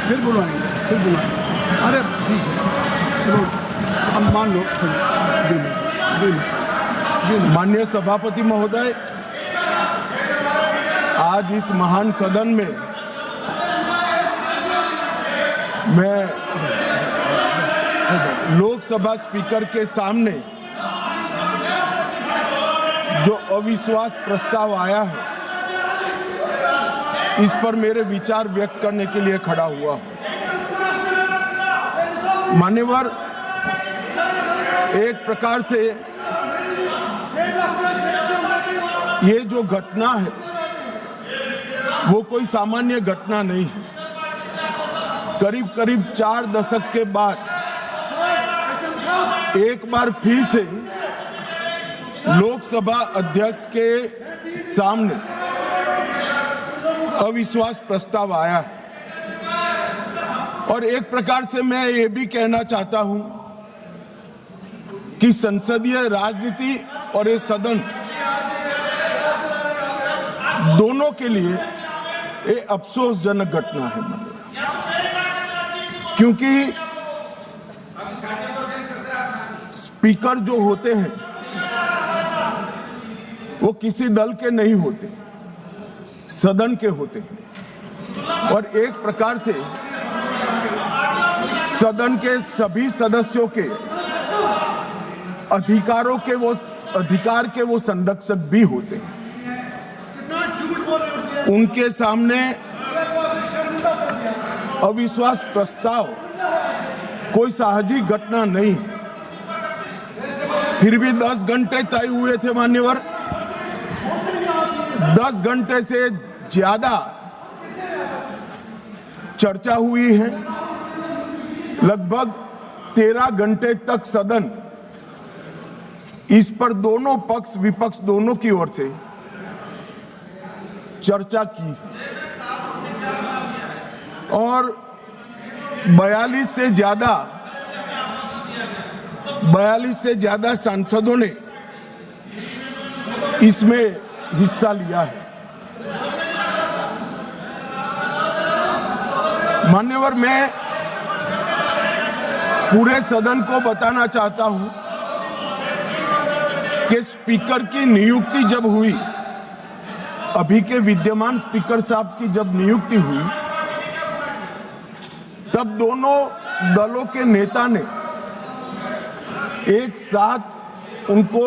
फिर बुलाएंगे। अरे ठीक है, चलो अब मान लो। माननीय सभापति महोदय, आज इस महान सदन में मैं लोकसभा स्पीकर के सामने जो अविश्वास प्रस्ताव आया है, इस पर मेरे विचार व्यक्त करने के लिए खड़ा हुआ हूं। मान्यवर, एक प्रकार से ये जो घटना है वो कोई सामान्य घटना नहीं है। करीब करीब 4 दशक के बाद एक बार फिर से लोकसभा अध्यक्ष के सामने अविश्वास प्रस्ताव आया है। और एक प्रकार से मैं ये भी कहना चाहता हूं कि संसदीय राजनीति और ये सदन दोनों के लिए ये अफसोसजनक घटना है। क्योंकि स्पीकर जो होते हैं वो किसी दल के नहीं होते, सदन के होते हैं। और एक प्रकार से सदन के सभी सदस्यों के अधिकार के वो संरक्षक भी होते हैं। उनके सामने अविश्वास प्रस्ताव कोई साहजिक घटना नहीं है। फिर भी 10 घंटे तय हुए थे मान्यवर। 10 घंटे से ज्यादा चर्चा हुई है। लगभग 13 घंटे तक सदन इस पर दोनों पक्ष विपक्ष दोनों की ओर से चर्चा की और 42 से ज्यादा सांसदों ने इसमें हिस्सा लिया है। मान्यवर, मैं पूरे सदन को बताना चाहता हूं कि स्पीकर की नियुक्ति जब हुई, अभी के विद्यमान स्पीकर साहब की जब नियुक्ति हुई, तब दोनों दलों के नेता ने एक साथ उनको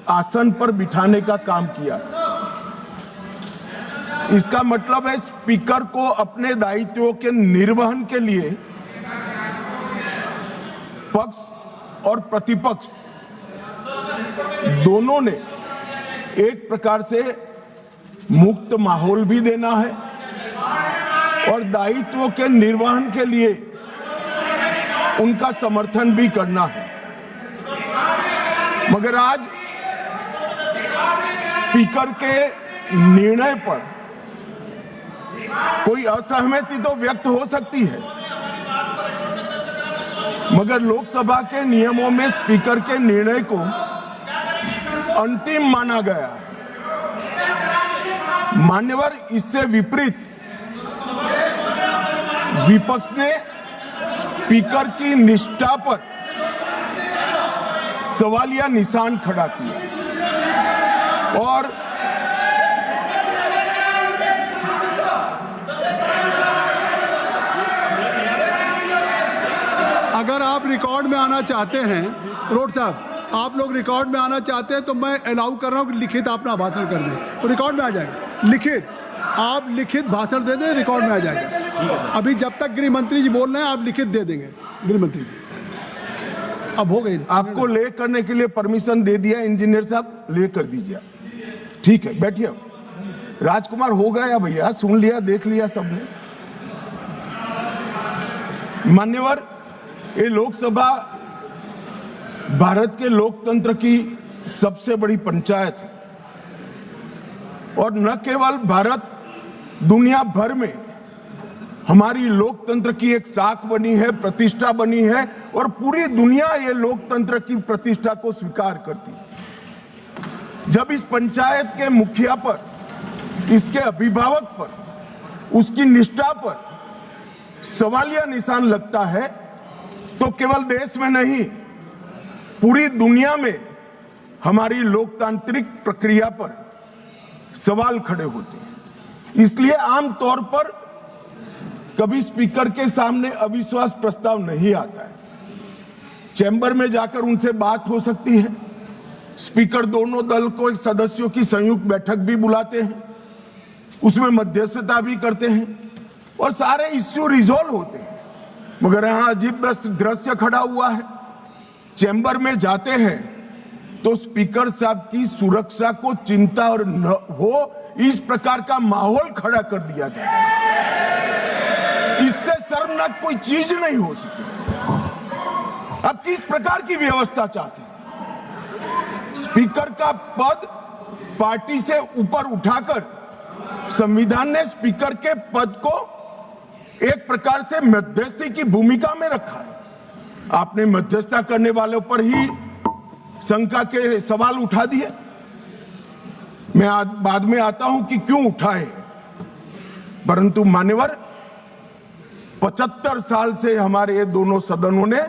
आसन पर बिठाने का काम किया। इसका मतलब है स्पीकर को अपने दायित्वों के निर्वहन के लिए पक्ष और प्रतिपक्ष दोनों ने एक प्रकार से मुक्त माहौल भी देना है और दायित्वों के निर्वहन के लिए उनका समर्थन भी करना है। मगर आज स्पीकर के निर्णय पर कोई असहमति तो व्यक्त हो सकती है, मगर लोकसभा के नियमों में स्पीकर के निर्णय को अंतिम माना गया है। मान्यवर, इससे विपरीत विपक्ष ने स्पीकर की निष्ठा पर सवालिया निशान खड़ा किया और अगर आप रिकॉर्ड में आना चाहते हैं, रोड साहब, आप लोग रिकॉर्ड में आना चाहते हैं तो मैं अलाउ कर रहा हूं कि लिखित अपना भाषण कर दें, तो रिकॉर्ड में आ जाएगा। लिखित, आप लिखित भाषण दे दें, रिकॉर्ड में आ जाएगा। अभी जब तक गृह मंत्री जी बोल रहे हैं आप लिखित दे देंगे। गृह मंत्री जी अब हो गई, आपको ले करने के लिए परमिशन दे दिया इंजीनियर साहब, ले कर दीजिए। ठीक है, बैठिए। राजकुमार, हो गया भैया, सुन लिया, देख लिया सबने। मान्यवर, ये लोकसभा भारत के लोकतंत्र की सबसे बड़ी पंचायत है और न केवल भारत, दुनिया भर में हमारी लोकतंत्र की एक साख बनी है, प्रतिष्ठा बनी है और पूरी दुनिया ये लोकतंत्र की प्रतिष्ठा को स्वीकार करती है। जब इस पंचायत के मुखिया पर, इसके अभिभावक पर, उसकी निष्ठा पर सवालिया निशान लगता है तो केवल देश में नहीं, पूरी दुनिया में हमारी लोकतांत्रिक प्रक्रिया पर सवाल खड़े होते हैं। इसलिए आमतौर पर कभी स्पीकर के सामने अविश्वास प्रस्ताव नहीं आता है। चैम्बर में जाकर उनसे बात हो सकती है। स्पीकर दोनों दल को सदस्यों की संयुक्त बैठक भी बुलाते हैं, उसमें मध्यस्थता भी करते हैं और सारे इश्यू रिजॉल्व होते हैं। मगर यहां अजीब दृश्य खड़ा हुआ है। चैम्बर में जाते हैं तो स्पीकर साहब की सुरक्षा को चिंता और न हो, इस प्रकार का माहौल खड़ा कर दिया जाता है। इससे शर्मनाक कोई चीज नहीं हो सकती। अब किस प्रकार की व्यवस्था चाहते हैं? स्पीकर का पद पार्टी से ऊपर उठाकर संविधान ने स्पीकर के पद को एक प्रकार से मध्यस्थी की भूमिका में रखा है। आपने मध्यस्थता करने वालों पर ही शंका के सवाल उठा दिए। मैं बाद में आता हूं कि क्यों उठाए, परंतु मान्यवर 75 साल से हमारे ये दोनों सदनों ने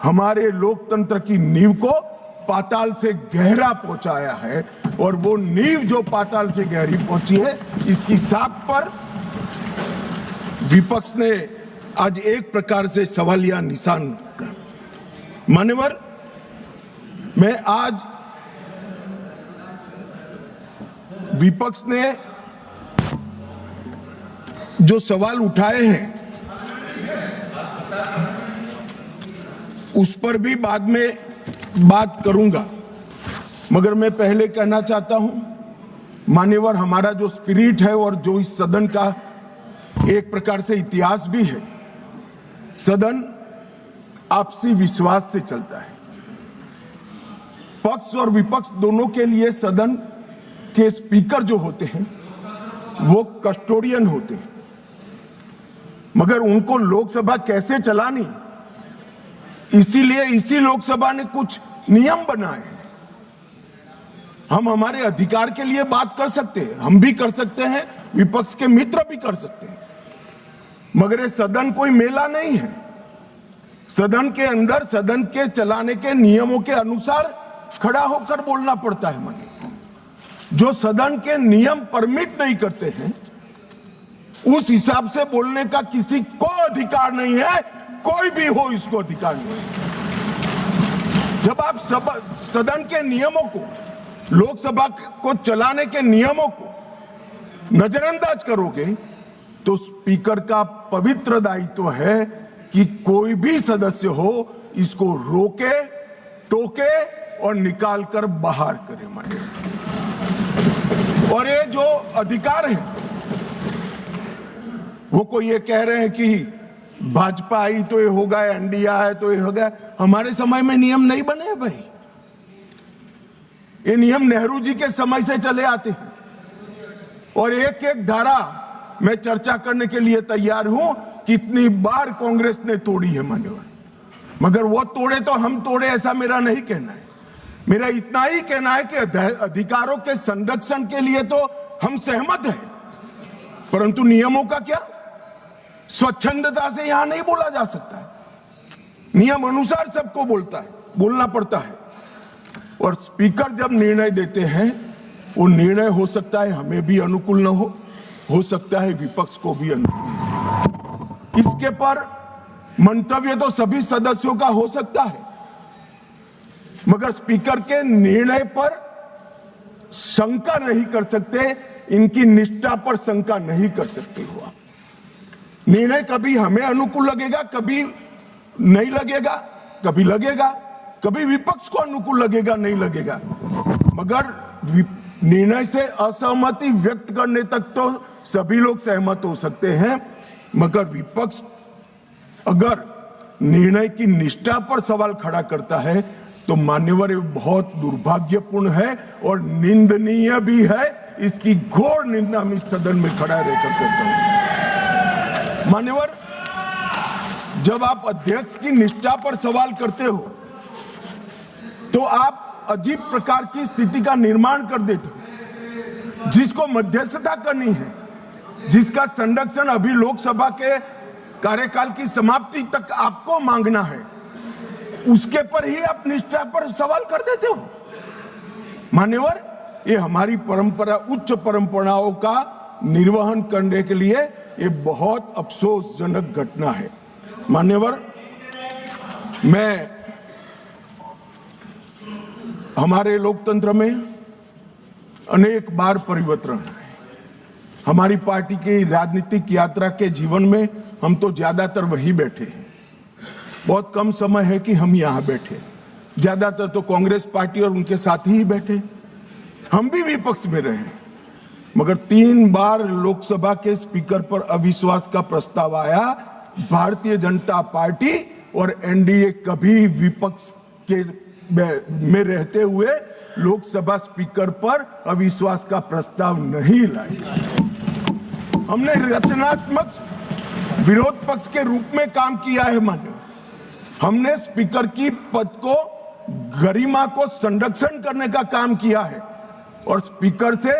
हमारे लोकतंत्र की नींव को पाताल से गहरा पहुंचाया है और वो नींव जो पाताल से गहरी पहुंची है, इसकी साख पर विपक्ष ने आज एक प्रकार से सवालिया निशान रखा। मान्यवर, मैं आज विपक्ष ने जो सवाल उठाए हैं उस पर भी बाद में बात करूंगा, मगर मैं पहले कहना चाहता हूं, मान्यवर, हमारा जो स्पिरिट है और जो इस सदन का एक प्रकार से इतिहास भी है, सदन आपसी विश्वास से चलता है। पक्ष और विपक्ष दोनों के लिए सदन के स्पीकर जो होते हैं वो कस्टोडियन होते हैं, मगर उनको लोकसभा कैसे चलानी, इसीलिए इसी लोकसभा ने कुछ नियम बनाए हैं। हम हमारे अधिकार के लिए बात कर सकते हैं, हम भी कर सकते हैं, विपक्ष के मित्र भी कर सकते हैं, मगर ये सदन कोई मेला नहीं है। सदन के अंदर सदन के चलाने के नियमों के अनुसार खड़ा होकर बोलना पड़ता है। मानिए, जो सदन के नियम परमिट नहीं करते हैं उस हिसाब से बोलने का किसी को अधिकार नहीं है, कोई भी हो इसको अधिकार नहीं। जब आप सदन के नियमों को, लोकसभा को चलाने के नियमों को नजरअंदाज करोगे तो स्पीकर का पवित्र दायित्व है कि कोई भी सदस्य हो इसको रोके, टोके और निकाल कर बाहर करे। माने, और ये जो अधिकार है वो कोई ये कह रहे हैं कि भाजपा आई तो ये होगा, एनडीए है तो ये होगा। हमारे समय में नियम नहीं बने भाई, ये नियम नेहरू जी के समय से चले आते हैं और एक एक धारा मैं चर्चा करने के लिए तैयार हूं। कितनी बार कांग्रेस ने तोड़ी है मान्यवर, मगर वो तोड़े तो हम तोड़े ऐसा मेरा नहीं कहना है। मेरा इतना ही कहना है कि अधिकारों के संरक्षण के लिए तो हम सहमत हैं, परंतु नियमों का क्या? स्वच्छंदता से यहां नहीं बोला जा सकता है। नियम अनुसार सबको बोलना पड़ता है। और स्पीकर जब निर्णय देते हैं वो निर्णय हो सकता है हमें भी अनुकूल न हो सकता है विपक्ष को भी अनुकूल। इसके पर मंतव्य तो सभी सदस्यों का हो सकता है, मगर स्पीकर के निर्णय पर शंका नहीं कर सकते, इनकी निष्ठा पर शंका नहीं कर सकते हो आप। निर्णय कभी हमें अनुकूल लगेगा, कभी नहीं लगेगा, कभी लगेगा, कभी विपक्ष को अनुकूल लगेगा, नहीं लगेगा, मगर निर्णय से असहमति व्यक्त करने तक तो सभी लोग सहमत हो सकते हैं। मगर विपक्ष अगर निर्णय की निष्ठा पर सवाल खड़ा करता है तो मान्यवर ये बहुत दुर्भाग्यपूर्ण है और निंदनीय भी है। इसकी घोर निंदा हम इस सदन में खड़ा रहकर करता हूं। मान्यवर, जब आप अध्यक्ष की निष्ठा पर सवाल करते हो तो आप अजीब प्रकार की स्थिति का निर्माण कर देते हो। जिसको मध्यस्थता करनी है जिसका संरक्षण अभी लोकसभा के कार्यकाल की समाप्ति तक आपको मांगना है, उसके पर ही आप निष्ठा पर सवाल कर देते हो। मान्यवर, ये हमारी परंपरा, उच्च परंपराओं का निर्वहन करने के लिए ये बहुत अफसोसजनक घटना है। मान्यवर, मैं हमारे लोकतंत्र में अनेक बार परिवर्तन है। हमारी पार्टी की राजनीतिक यात्रा के जीवन में हम तो ज्यादातर वही बैठे हैं। बहुत कम समय है कि हम यहां बैठे, ज्यादातर तो कांग्रेस पार्टी और उनके साथी ही बैठे। हम भी विपक्ष में रहे, मगर 3 बार लोकसभा के स्पीकर पर अविश्वास का प्रस्ताव आया। भारतीय जनता पार्टी और एनडीए कभी विपक्ष के में रहते हुए लोकसभा स्पीकर पर अविश्वास का प्रस्ताव नहीं लाई। हमने रचनात्मक विरोध पक्ष के रूप में काम किया है। मान्य, हमने स्पीकर की पद को, गरिमा को संरक्षण करने का काम किया है और स्पीकर से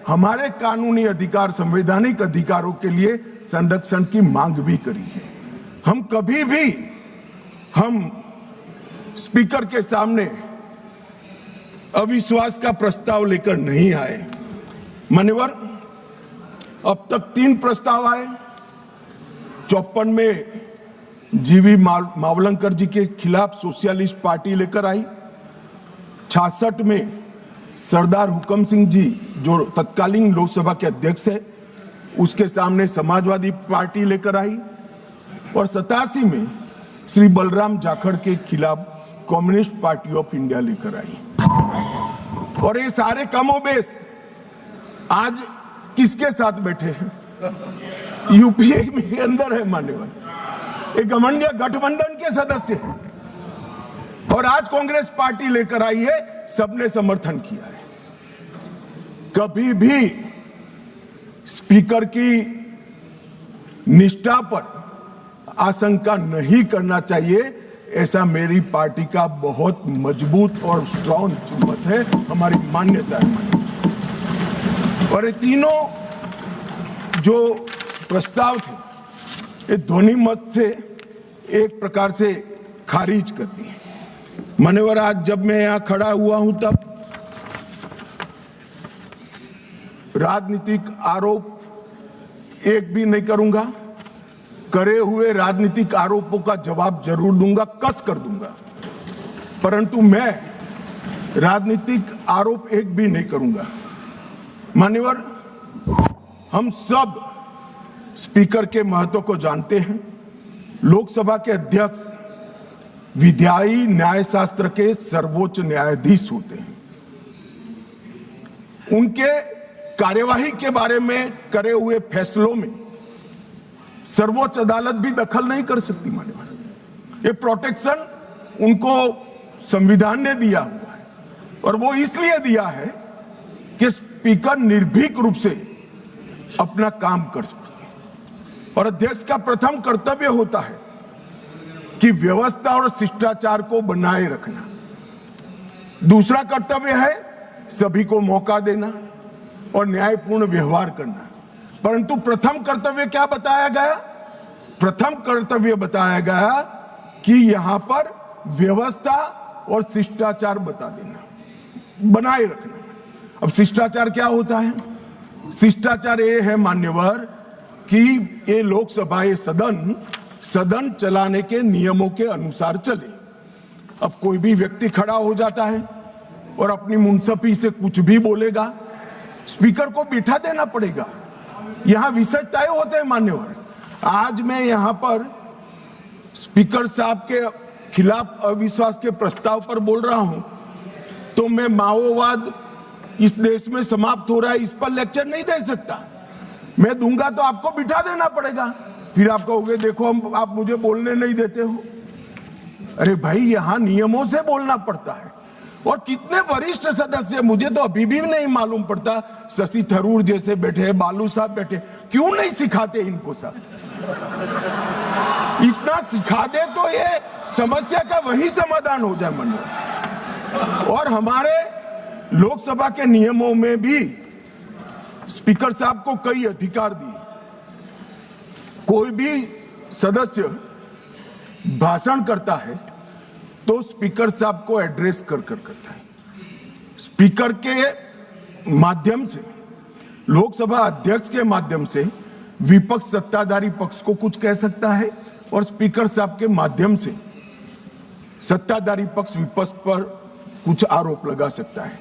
हमारे कानूनी अधिकार, संवैधानिक अधिकारों के लिए संरक्षण की मांग भी करी है। हम कभी भी स्पीकर के सामने अविश्वास का प्रस्ताव लेकर नहीं आए। मान्यवर, अब तक 3 प्रस्ताव आए। 54 में जीवी मावलंकर जी के खिलाफ सोशलिस्ट पार्टी लेकर आई। 66 में सरदार हुकम सिंह जी, जो तत्कालीन लोकसभा के अध्यक्ष है, उसके सामने समाजवादी पार्टी लेकर आई। और 87 में श्री बलराम जाखड़ के खिलाफ कम्युनिस्ट पार्टी ऑफ इंडिया लेकर आई। और ये सारे कमोबेश आज किसके साथ बैठे हैं? यूपीए में अंदर है। मान्यवर, एक घमंडिया गठबंधन के सदस्य हैं और आज कांग्रेस पार्टी लेकर आई है, सबने समर्थन किया है। कभी भी स्पीकर की निष्ठा पर आशंका नहीं करना चाहिए, ऐसा मेरी पार्टी का बहुत मजबूत और स्ट्रॉन्ग मत है, हमारी मान्यता है। और ये तीनों जो प्रस्ताव थे, ये ध्वनि मत से एक प्रकार से खारिज कर दिए। मान्यवर, आज जब मैं यहां खड़ा हुआ हूं तब राजनीतिक आरोप एक भी नहीं करूंगा। करे हुए राजनीतिक आरोपों का जवाब जरूर दूंगा, कस कर दूंगा, परंतु मैं राजनीतिक आरोप एक भी नहीं करूंगा। मान्यवर, हम सब स्पीकर के महत्व को जानते हैं। लोकसभा के अध्यक्ष विधायी न्यायशास्त्र के सर्वोच्च न्यायाधीश होते हैं। उनके कार्यवाही के बारे में करे हुए फैसलों में सर्वोच्च अदालत भी दखल नहीं कर सकती। मान्यवर, ये प्रोटेक्शन उनको संविधान ने दिया हुआ है और वो इसलिए दिया है कि स्पीकर निर्भीक रूप से अपना काम कर सके। और अध्यक्ष का प्रथम कर्तव्य होता है कि व्यवस्था और शिष्टाचार को बनाए रखना। दूसरा कर्तव्य है सभी को मौका देना और न्यायपूर्ण व्यवहार करना। परंतु प्रथम कर्तव्य क्या बताया गया? प्रथम कर्तव्य बताया गया कि यहां पर व्यवस्था और शिष्टाचार बता देना, बनाए रखना। अब शिष्टाचार क्या होता है? शिष्टाचार ये है मान्यवर कि ये लोकसभा, ये सदन चलाने के नियमों के अनुसार चले। अब कोई भी व्यक्ति खड़ा हो जाता है और अपनी मुंसफी से कुछ भी बोलेगा, स्पीकर को बिठा देना पड़ेगा। यहां विषय तय होते हैं। मान्यवर, आज मैं यहां पर स्पीकर साहब के खिलाफ अविश्वास के प्रस्ताव पर बोल रहा हूं, तो मैं माओवाद इस देश में समाप्त हो रहा है इस पर लेक्चर नहीं दे सकता। मैं दूंगा तो आपको बिठा देना पड़ेगा, फिर आप कहोगे देखो आप मुझे बोलने नहीं देते हो। अरे भाई, यहां नियमों से बोलना पड़ता है। और कितने वरिष्ठ सदस्य, मुझे तो अभी भी नहीं मालूम पड़ता, शशि थरूर जैसे बैठे, बालू साहब बैठे, क्यों नहीं सिखाते इनको सब? इतना सिखा दे तो ये समस्या का वही समाधान हो जाए। मन और हमारे लोकसभा के नियमों में भी स्पीकर साहब को कई अधिकार दिए। कोई भी सदस्य भाषण करता है तो स्पीकर साहब को एड्रेस कर करता है। स्पीकर के माध्यम से, लोकसभा अध्यक्ष के माध्यम से विपक्ष सत्ताधारी पक्ष को कुछ कह सकता है और स्पीकर साहब के माध्यम से सत्ताधारी पक्ष विपक्ष पर कुछ आरोप लगा सकता है।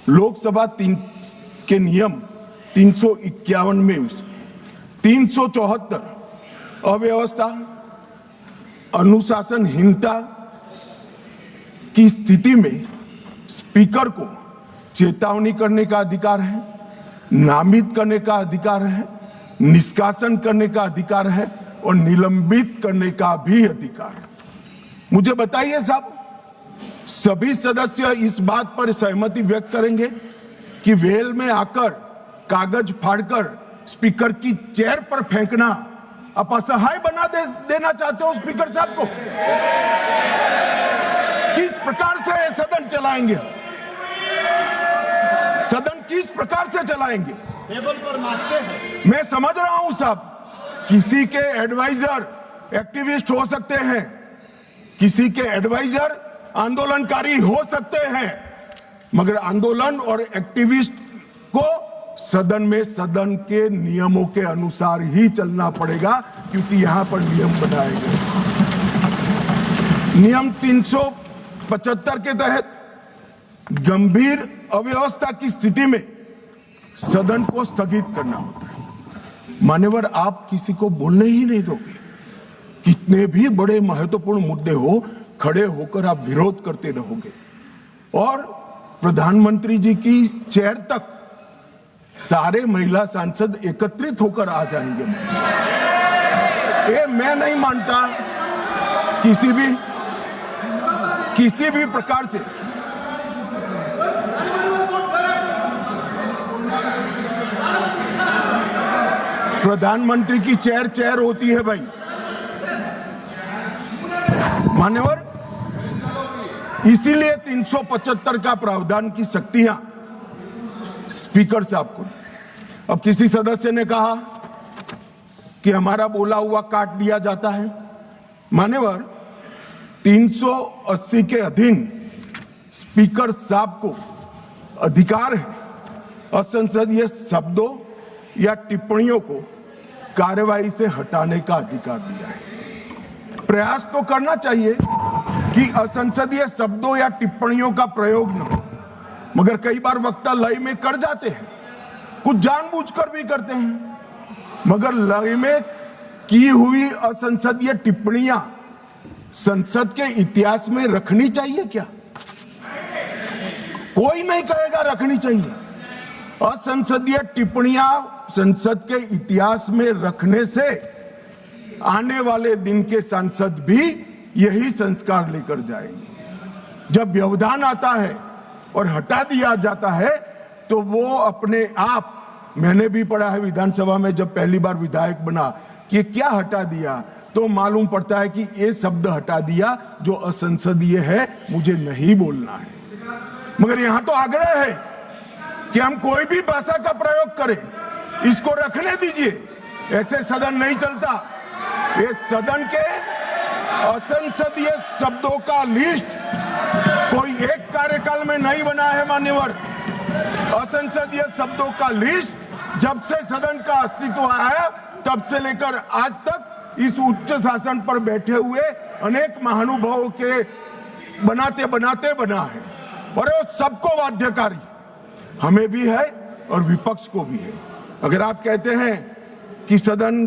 लोकसभा के नियम 351 में 374 अव्यवस्था, अनुशासनहीनता की स्थिति में स्पीकर को चेतावनी करने का अधिकार है, नामित करने का अधिकार है, निष्कासन करने का अधिकार है और निलंबित करने का भी अधिकार है। मुझे बताइए साहब, सभी सदस्य इस बात पर सहमति व्यक्त करेंगे कि वेल में आकर कागज फाड़कर स्पीकर की चेयर पर फेंकना आप असहाय बना देना चाहते हो स्पीकर साहब को? किस प्रकार से सदन चलाएंगे? सदन किस प्रकार से चलाएंगे? टेबल पर नाचते हैं। मैं समझ रहा हूं साहब, किसी के एडवाइजर एक्टिविस्ट हो सकते हैं, किसी के एडवाइजर आंदोलनकारी हो सकते हैं, मगर आंदोलन और एक्टिविस्ट को सदन में सदन के नियमों के अनुसार ही चलना पड़ेगा, क्योंकि यहां पर नियम बनाए गए। नियम 375 के तहत गंभीर अव्यवस्था की स्थिति में सदन को स्थगित करना होता है। मान्यवर, आप किसी को बोलने ही नहीं दोगे। कितने भी बड़े महत्वपूर्ण मुद्दे हो, खड़े होकर आप विरोध करते रहोगे और प्रधानमंत्री जी की चेयर तक सारे महिला सांसद एकत्रित होकर आ जाएंगे। ये मैं नहीं मानता किसी भी प्रकार से प्रधानमंत्री की चेयर होती है भाई। मान्यवर, इसीलिए 375 का प्रावधान की शक्तियां स्पीकर साहब को। अब किसी सदस्य ने कहा कि हमारा बोला हुआ काट दिया जाता है। मान्यवर, 380 के अधीन स्पीकर साहब को अधिकार है असंसदीय शब्दों या टिप्पणियों को कार्यवाही से हटाने का अधिकार दिया है। प्रयास तो करना चाहिए कि असंसदीय शब्दों या टिप्पणियों का प्रयोग न हो, मगर कई बार वक्ता लय में कर जाते हैं, कुछ जानबूझकर भी करते हैं। मगर लय में की हुई असंसदीय टिप्पणियां संसद के इतिहास में रखनी चाहिए क्या? कोई नहीं कहेगा रखनी चाहिए। असंसदीय टिप्पणियां संसद के इतिहास में रखने से आने वाले दिन के सांसद भी यही संस्कार लेकर जाएंगे। जब व्यवधान आता है और हटा दिया जाता है तो वो अपने आप, मैंने भी पढ़ा है विधानसभा में जब पहली बार विधायक बना कि क्या हटा दिया, तो मालूम पड़ता है कि ये शब्द हटा दिया जो असंसदीय है, मुझे नहीं बोलना है। मगर यहां तो आग्रह है कि हम कोई भी भाषा का प्रयोग करें, इसको रखने दीजिए। ऐसे सदन नहीं चलता। ये सदन के असंसदीय शब्दों का लिस्ट कोई एक कार्यकाल में नहीं बना है मान्यवर। असंसदीय शब्दों का लिस्ट जब से सदन का अस्तित्व आया तब से लेकर आज तक इस उच्च शासन पर बैठे हुए अनेक महानुभावों के बनाते बनाते बना है, और वो सबको बाध्यकारी, हमें भी है और विपक्ष को भी है। अगर आप कहते हैं कि सदन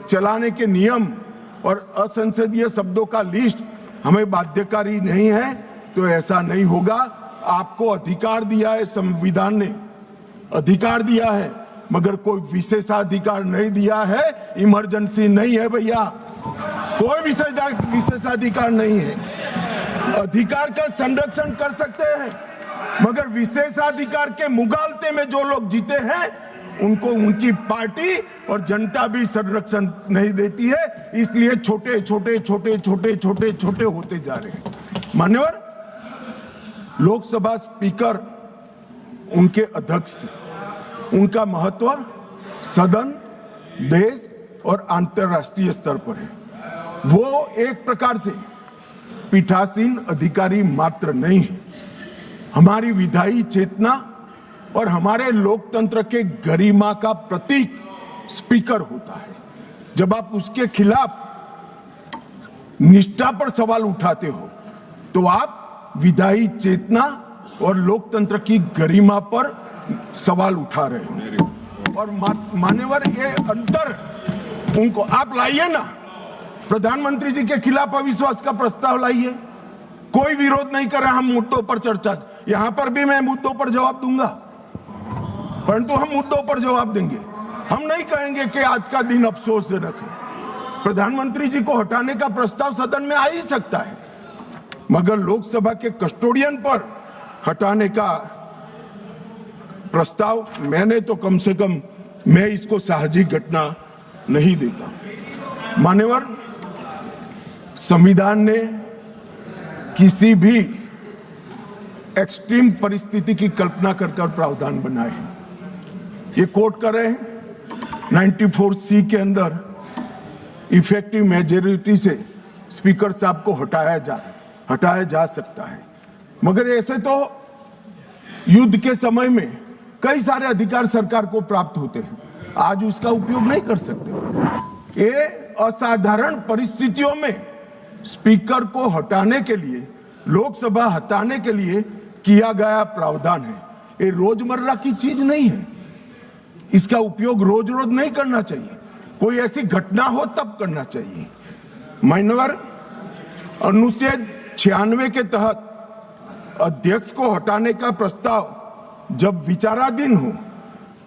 चलाने के नियम और असंसदीय शब्दों का लिस्ट हमें बाध्यकारी नहीं है, तो ऐसा नहीं होगा। आपको अधिकार दिया है, संविधान ने अधिकार दिया है, मगर कोई विशेषाधिकार नहीं दिया है। इमरजेंसी नहीं है भैया, कोई विशेषाधिकार नहीं है। अधिकार का संरक्षण कर सकते हैं, मगर विशेषाधिकार के मुगालते में जो लोग जीते हैं उनको उनकी पार्टी और जनता भी संरक्षण नहीं देती है। इसलिए छोटे छोटे छोटे छोटे छोटे छोटे होते जा रहे हैं। मान्यवर, लोकसभा स्पीकर उनके अध्यक्ष, उनका महत्व सदन, देश और अंतर्राष्ट्रीय स्तर पर है। वो एक प्रकार से पीठासीन अधिकारी मात्र नहीं है, हमारी विधायी चेतना और हमारे लोकतंत्र के गरिमा का प्रतीक स्पीकर होता है। जब आप उसके खिलाफ निष्ठा पर सवाल उठाते हो तो आप विधायी चेतना और लोकतंत्र की गरिमा पर सवाल उठा रहे हो। और मान्यवर, ये अंतर उनको आप लाइए ना, प्रधानमंत्री जी के खिलाफ अविश्वास का प्रस्ताव लाइए, कोई विरोध नहीं कर रहा। हम मुद्दों पर चर्चा, यहां पर भी मैं मुद्दों पर जवाब दूंगा, परंतु हम मुद्दों पर जवाब देंगे। हम नहीं कहेंगे कि आज का दिन अफसोसजनक है। प्रधानमंत्री जी को हटाने का प्रस्ताव सदन में आ ही सकता है, मगर लोकसभा के कस्टोडियन पर हटाने का प्रस्ताव मैंने तो कम से कम मैं इसको साहजिक घटना नहीं देता। मान्यवर, संविधान ने किसी भी एक्सट्रीम परिस्थिति की कल्पना कर प्रावधान बनाए हैं। ये कोट कर रहे हैं 94C के अंदर इफेक्टिव मेजॉरिटी से स्पीकर साहब को हटाया जा सकता है, मगर ऐसे तो युद्ध के समय में कई सारे अधिकार सरकार को प्राप्त होते हैं, आज उसका उपयोग नहीं कर सकते। ये असाधारण परिस्थितियों में स्पीकर को हटाने के लिए, लोकसभा हटाने के लिए किया गया प्रावधान है। ये रोजमर्रा की चीज नहीं है, इसका उपयोग रोज रोज नहीं करना चाहिए, कोई ऐसी घटना हो तब करना चाहिए। मान्यवर, अनुच्छेद 96 के तहत अध्यक्ष को हटाने का प्रस्ताव जब विचाराधीन हो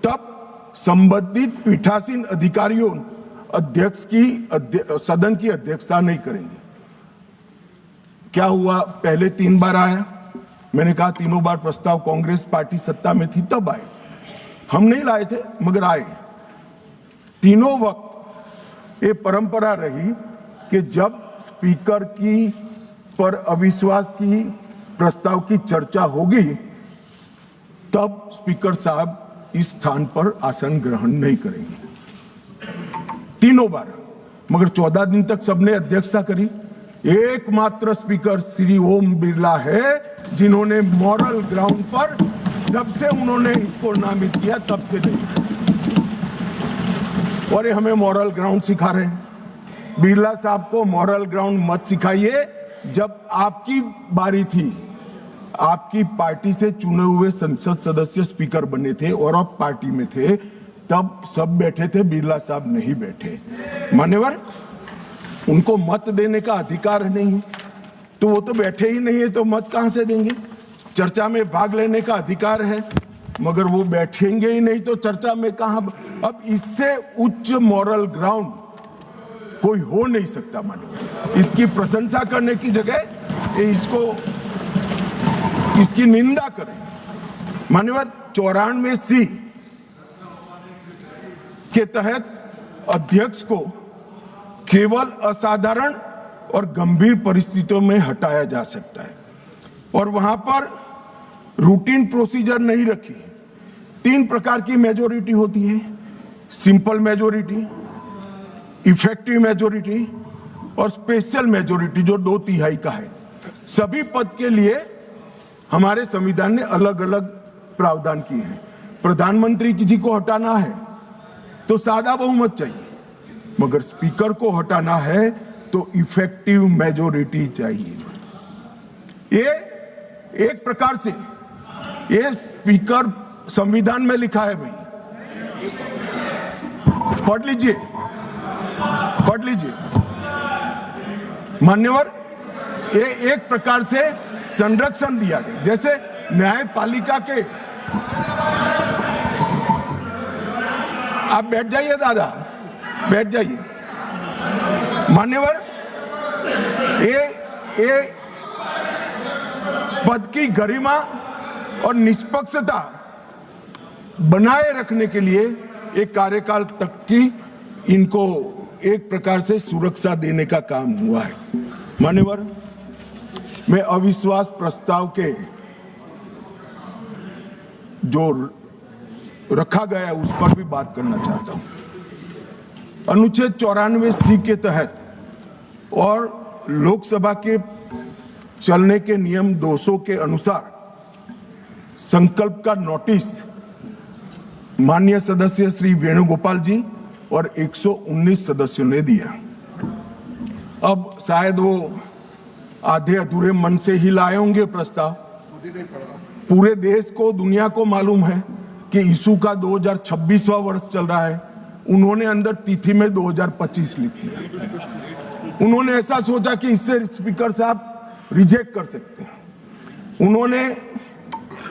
तब संबंधित पीठासीन अधिकारियों अध्यक्ष की सदन की अध्यक्षता नहीं करेंगे। क्या हुआ, पहले 3 बार आया, मैंने कहा तीनों बार प्रस्ताव कांग्रेस पार्टी सत्ता में थी तब आए, हम नहीं लाए थे मगर आए। तीनों वक्त ये परंपरा रही कि जब स्पीकर की पर अविश्वास की प्रस्ताव की चर्चा होगी तब स्पीकर साहब इस स्थान पर आसन ग्रहण नहीं करेंगे। तीनों बार, मगर 14 दिन तक सबने अध्यक्षता करी। एकमात्र स्पीकर श्री ओम बिरला है जिन्होंने मॉरल ग्राउंड पर, जब से उन्होंने इसको नामित किया तब से नहीं, और ये हमें मॉरल ग्राउंड सिखा रहे हैं। बिरला साहब को मॉरल ग्राउंड मत सिखाइए। जब आपकी बारी थी, आपकी पार्टी से चुने हुए संसद सदस्य स्पीकर बने थे और आप पार्टी में थे, तब सब बैठे थे, बिरला साहब नहीं बैठे। मान्यवर, उनको मत देने का अधिकार नहीं, तो वो तो बैठे ही नहीं है, तो मत कहां से देंगे। चर्चा में भाग लेने का अधिकार है, मगर वो बैठेंगे ही नहीं तो चर्चा में कहां। अब इससे उच्च मॉरल ग्राउंड कोई हो नहीं सकता। मान्यवर, इसकी प्रशंसा करने की जगह इसकी निंदा करें। मान्यवर, 94C के तहत अध्यक्ष को केवल असाधारण और गंभीर परिस्थितियों में हटाया जा सकता है, और वहां पर रूटीन प्रोसीजर नहीं रखी। 3 प्रकार की मेजॉरिटी होती है, सिंपल मेजॉरिटी, इफेक्टिव मेजॉरिटी और स्पेशल मेजॉरिटी जो 2/3 का है। सभी पद के लिए हमारे संविधान ने अलग अलग प्रावधान किए हैं। प्रधानमंत्री जी को हटाना है तो सादा बहुमत चाहिए, मगर स्पीकर को हटाना है तो इफेक्टिव मेजॉरिटी चाहिए। ये एक प्रकार से ये स्पीकर संविधान में लिखा है भाई, पढ़ लीजिए। मान्यवर, ये एक प्रकार से संरक्षण दिया गया, जैसे न्यायपालिका के। आप बैठ जाइए दादा, बैठ जाइए। मान्यवर, ये पद की गरिमा और निष्पक्षता बनाए रखने के लिए एक कार्यकाल तक की इनको एक प्रकार से सुरक्षा देने का काम हुआ है। मान्यवर, मैं अविश्वास प्रस्ताव के जो रखा गया है उस पर भी बात करना चाहता हूं। अनुच्छेद 94C के तहत और लोकसभा के चलने के नियम 200 के अनुसार संकल्प का नोटिस माननीय सदस्य श्री वेणुगोपाल जी और 119 सदस्यों ने दिया। अब शायद वो आधे अधूरे मन से ही लाए होंगे प्रस्ताव। पूरे देश को, दुनिया को मालूम है कि यीशु का 2026वां वर्ष चल रहा है। उन्होंने अंदर तिथि में 2025 लिखी है। उन्होंने ऐसा सोचा कि इससे स्पीकर साहब रिजेक्ट कर सकते हैं। उन्होंने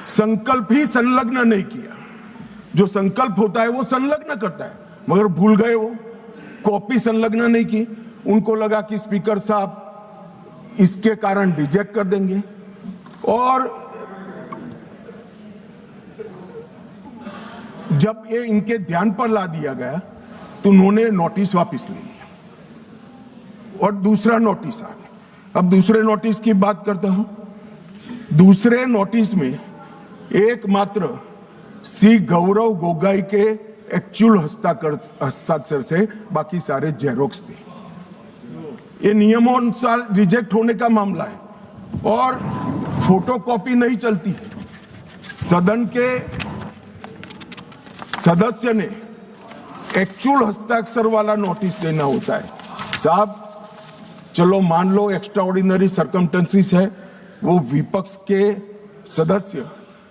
संकल्प ही संलग्न नहीं किया। जो संकल्प होता है वो संलग्न करता है, मगर भूल गए वो कॉपी संलग्न नहीं की। उनको लगा कि स्पीकर साहब इसके कारण रिजेक्ट कर देंगे और जब ये इनके ध्यान पर ला दिया गया तो उन्होंने नोटिस वापस ले लिया और दूसरा नोटिस आ गया। अब दूसरे नोटिस की बात करता हूं। दूसरे नोटिस में एकमात्र सी गौरव गोगोई के एक्चुअल हस्ताक्षर से बाकी सारे जेरोक्स थे। ये नियमों अनुसार रिजेक्ट होने का मामला है और फोटोकॉपी नहीं चलती है। सदन के सदस्य ने एक्चुअल हस्ताक्षर वाला नोटिस देना होता है। साहब चलो मान लो एक्स्ट्राऑर्डिनरी सर्कमस्टेंसेस है, वो विपक्ष के सदस्य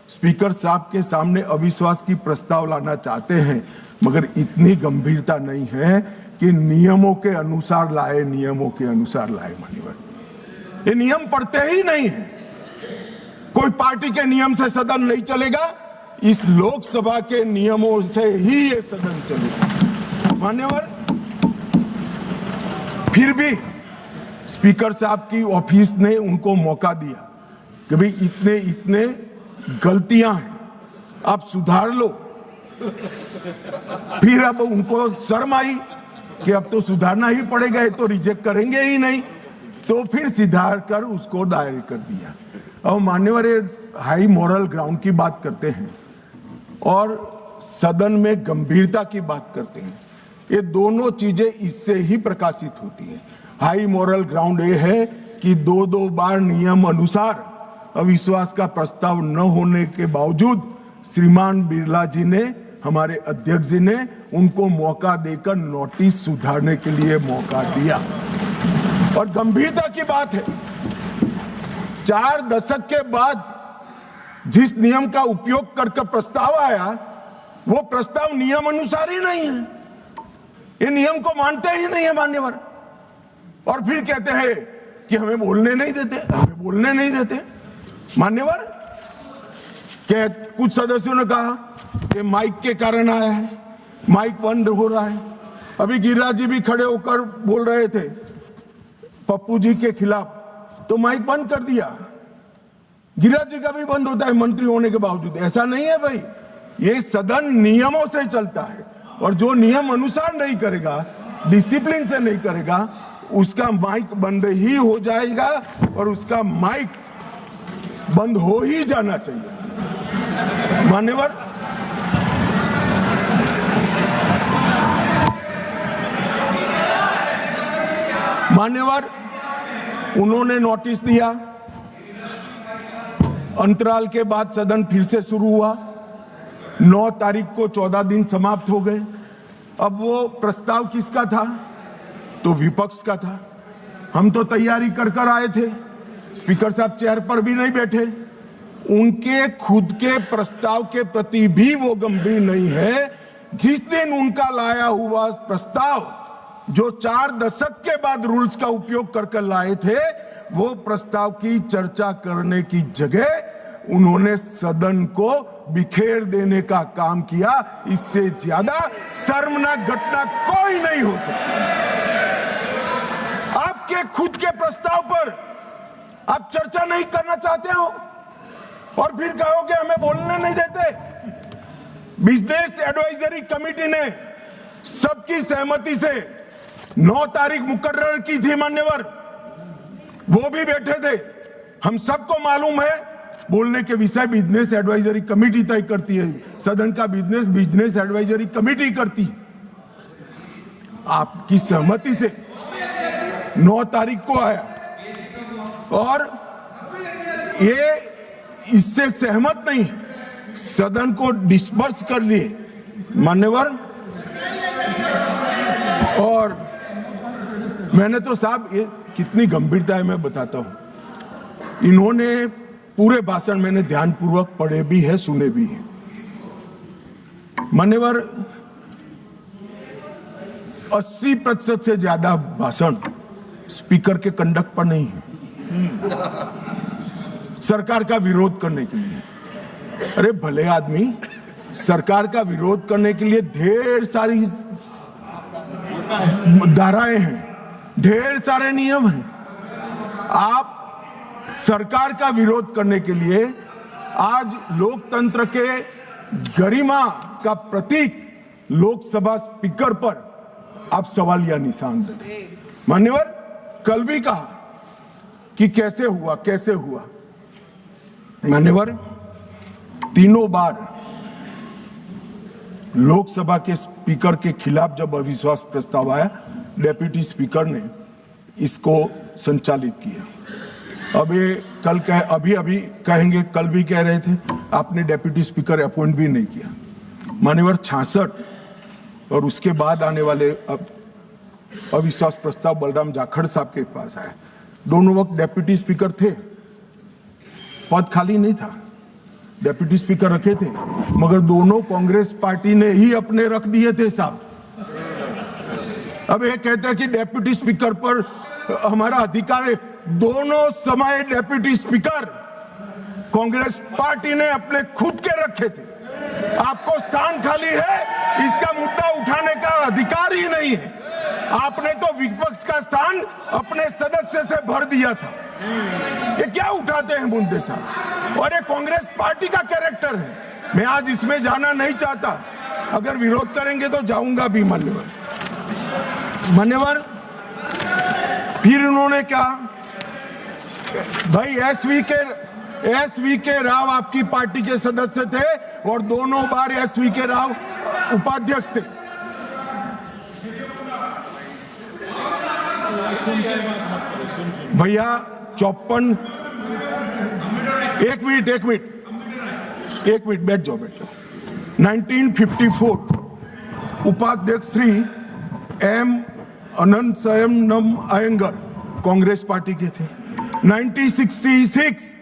स्पीकर साहब के सामने अविश्वास की प्रस्ताव लाना चाहते हैं, मगर इतनी गंभीरता नहीं है कि नियमों के अनुसार लाए, नियमों के अनुसार लाए। माननीय ये नियम पढ़ते ही नहीं है। कोई पार्टी के नियम से सदन नहीं चलेगा, इस लोकसभा के नियमों से ही ये सदन चलेगा। मान्यवर, फिर भी स्पीकर साहब की ऑफिस ने उनको मौका दिया कि भाई इतने इतने गलतियां हैं, आप सुधार लो। फिर अब उनको शर्म आई कि अब तो सुधारना ही पड़ेगा, ये तो रिजेक्ट करेंगे ही नहीं, तो फिर सुधार कर उसको दायर कर दिया। अब मान्यवर हाई मॉरल ग्राउंड की बात करते हैं और सदन में गंभीरता की बात करते हैं। ये दोनों चीजें इससे ही प्रकाशित होती हैं। हाई मॉरल ग्राउंड ये है कि दो बार नियम अनुसार अविश्वास का प्रस्ताव न होने के बावजूद श्रीमान बिरला जी ने, हमारे अध्यक्ष जी ने उनको मौका देकर नोटिस सुधारने के लिए मौका दिया। और गंभीरता की बात है, 4 दशक के बाद जिस नियम का उपयोग करके प्रस्ताव आया, वो प्रस्ताव नियम अनुसार ही नहीं है। ये नियम को मानते ही नहीं है मान्यवर, और फिर कहते हैं कि हमें बोलने नहीं देते, हमें बोलने नहीं देते। मान्यवर, क्या कुछ सदस्यों ने कहा कि माइक के कारण आया है, माइक बंद हो रहा है। अभी गिरिराज जी भी खड़े होकर बोल रहे थे पप्पू जी के खिलाफ, तो माइक बंद कर दिया। गिरिराज जी का भी बंद होता है मंत्री होने के बावजूद। ऐसा नहीं है भाई, ये सदन नियमों से चलता है और जो नियम अनुसार नहीं करेगा, डिसिप्लिन से नहीं करेगा, उसका माइक बंद ही हो जाएगा और उसका माइक बंद हो ही जाना चाहिए। मान्यवर, उन्होंने नोटिस दिया। अंतराल के बाद सदन फिर से शुरू हुआ। 9 तारीख को 14 दिन समाप्त हो गए। अब वो प्रस्ताव किसका था? तो विपक्ष का था। हम तो तैयारी कर आए थे, स्पीकर साहब चेयर पर भी नहीं बैठे। उनके खुद के प्रस्ताव के प्रति भी वो गंभीर नहीं है। जिस दिन उनका लाया हुआ प्रस्ताव, जो 4 दशक के बाद रूल्स का उपयोग करके लाए थे, वो प्रस्ताव की चर्चा करने की जगह उन्होंने सदन को बिखेर देने का काम किया। इससे ज्यादा शर्मनाक घटना कोई नहीं हो सकती। आपके खुद के प्रस्ताव पर आप चर्चा नहीं करना चाहते हो और फिर कहोगे हमें बोलने नहीं देते। बिजनेस एडवाइजरी कमेटी ने सबकी सहमति से 9 तारीख मुकर्रर की थी मान्यवर, वो भी बैठे थे। हम सबको मालूम है बोलने के विषय बिजनेस एडवाइजरी कमेटी तय करती है, सदन का बिजनेस एडवाइजरी कमेटी करती। आपकी सहमति से 9 तारीख को आया और ये इससे सहमत नहीं, सदन को डिस्पर्स कर लिए मान्यवर। और मैंने तो साहब, ये कितनी गंभीरता है मैं बताता हूं। इन्होंने पूरे भाषण मैंने ध्यानपूर्वक पढ़े भी है, सुने भी हैं मान्यवर। 80% से ज्यादा भाषण स्पीकर के कंडक्ट पर नहीं है, सरकार का विरोध करने के लिए। अरे भले आदमी, सरकार का विरोध करने के लिए ढेर सारी धाराएं हैं, ढेर सारे नियम हैं। आप सरकार का विरोध करने के लिए आज लोकतंत्र के गरिमा का प्रतीक लोकसभा स्पीकर पर आप सवालिया निशान देते। मान्यवर, कल भी कहा कि कैसे हुआ। मान्यवर, तीनों बार लोकसभा के स्पीकर के खिलाफ जब अविश्वास प्रस्ताव आया, डेप्यूटी स्पीकर ने इसको संचालित किया। अब ये कल अभी कहेंगे, कल भी कह रहे थे आपने डेप्यूटी स्पीकर अपॉइंट भी नहीं किया। मान्यवर, 66 और उसके बाद आने वाले अविश्वास प्रस्ताव बलराम जाखड़ साहब के पास आया। दोनों वक्त डेप्यूटी स्पीकर थे, पद खाली नहीं था, डेप्यूटी स्पीकर रखे थे, मगर दोनों कांग्रेस पार्टी ने ही अपने रख दिए थे साहब। अब ये कहते हैं कि डेप्यूटी स्पीकर पर हमारा अधिकार है। दोनों समय डेप्यूटी स्पीकर कांग्रेस पार्टी ने अपने खुद के रखे थे। आपको स्थान खाली है, इसका मुद्दा उठाने का अधिकार ही नहीं है। आपने तो विपक्ष का स्थान अपने सदस्य से भर दिया था। ये क्या उठाते हैं मुद्दे साहब? और ये कांग्रेस पार्टी का कैरेक्टर है। मैं आज इसमें जाना नहीं चाहता, अगर विरोध करेंगे तो जाऊंगा भी मान्यवर। फिर उन्होंने कहा, भाई एसवी के राव आपकी पार्टी के सदस्य थे और दोनों बार एसवी के राव उपाध्यक्ष थे। भैया 54, एक मिनट बैठ जाओ। 1954 उपाध्यक्ष श्री एम अनंतशयनम अयंगर कांग्रेस पार्टी के थे। 1966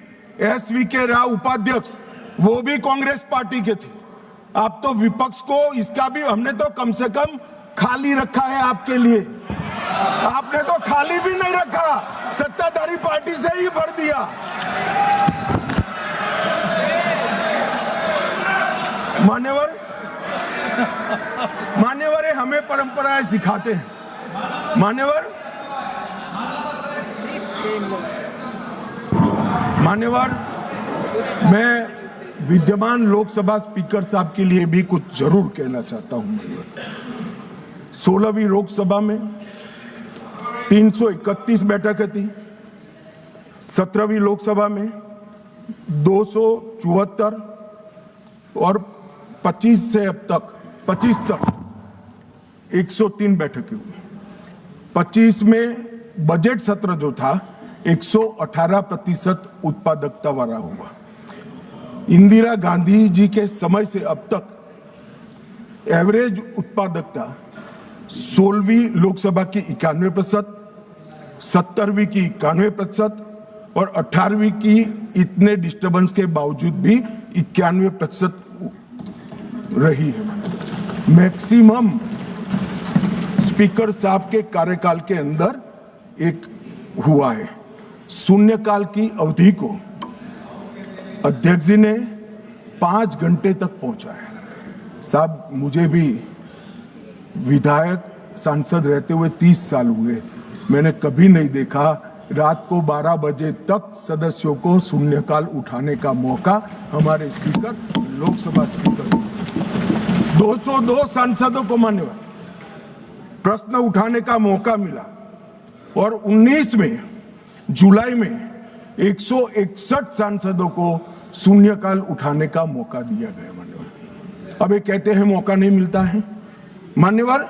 एसवी के राव उपाध्यक्ष, वो भी कांग्रेस पार्टी के थे। आप तो विपक्ष को, इसका भी हमने तो कम से कम खाली रखा है आपके लिए। आपने तो खाली भी नहीं रखा, सत्ताधारी पार्टी से ही भर दिया। मान्यवर हमें परंपराएं सिखाते हैं। मान्यवर मैं विद्यमान लोकसभा स्पीकर साहब के लिए भी कुछ जरूर कहना चाहता हूं। 16वीं लोकसभा में 331 बैठकें थी, 17वीं लोकसभा में 274 और 25 तक 103 बैठकें हुई। 25 में बजट सत्र जो था 118% उत्पादकता वाला हुआ। इंदिरा गांधी जी के समय से अब तक एवरेज उत्पादकता 16वीं लोकसभा की 91%, 17वीं की 91% और 18वीं की इतने डिस्टर्बेंस के बावजूद भी 91% रही है। मैक्सिमम स्पीकर साहब के कार्यकाल के अंदर एक हुआ है। शून्यकाल की अवधि को अध्यक्ष जी ने 5 घंटे तक पहुंचाया। साहब, मुझे भी विधायक सांसद रहते हुए 30 साल हुए, मैंने कभी नहीं देखा रात को 12 बजे तक सदस्यों को शून्यकाल उठाने का मौका हमारे स्पीकर, लोकसभा स्पीकर 202 सांसदों को मान्यवर प्रश्न उठाने का मौका मिला और 19 में जुलाई में 161 सांसदों को शून्यकाल उठाने का मौका दिया गया। मान्यवर अब ये कहते हैं मौका नहीं मिलता है। मान्यवर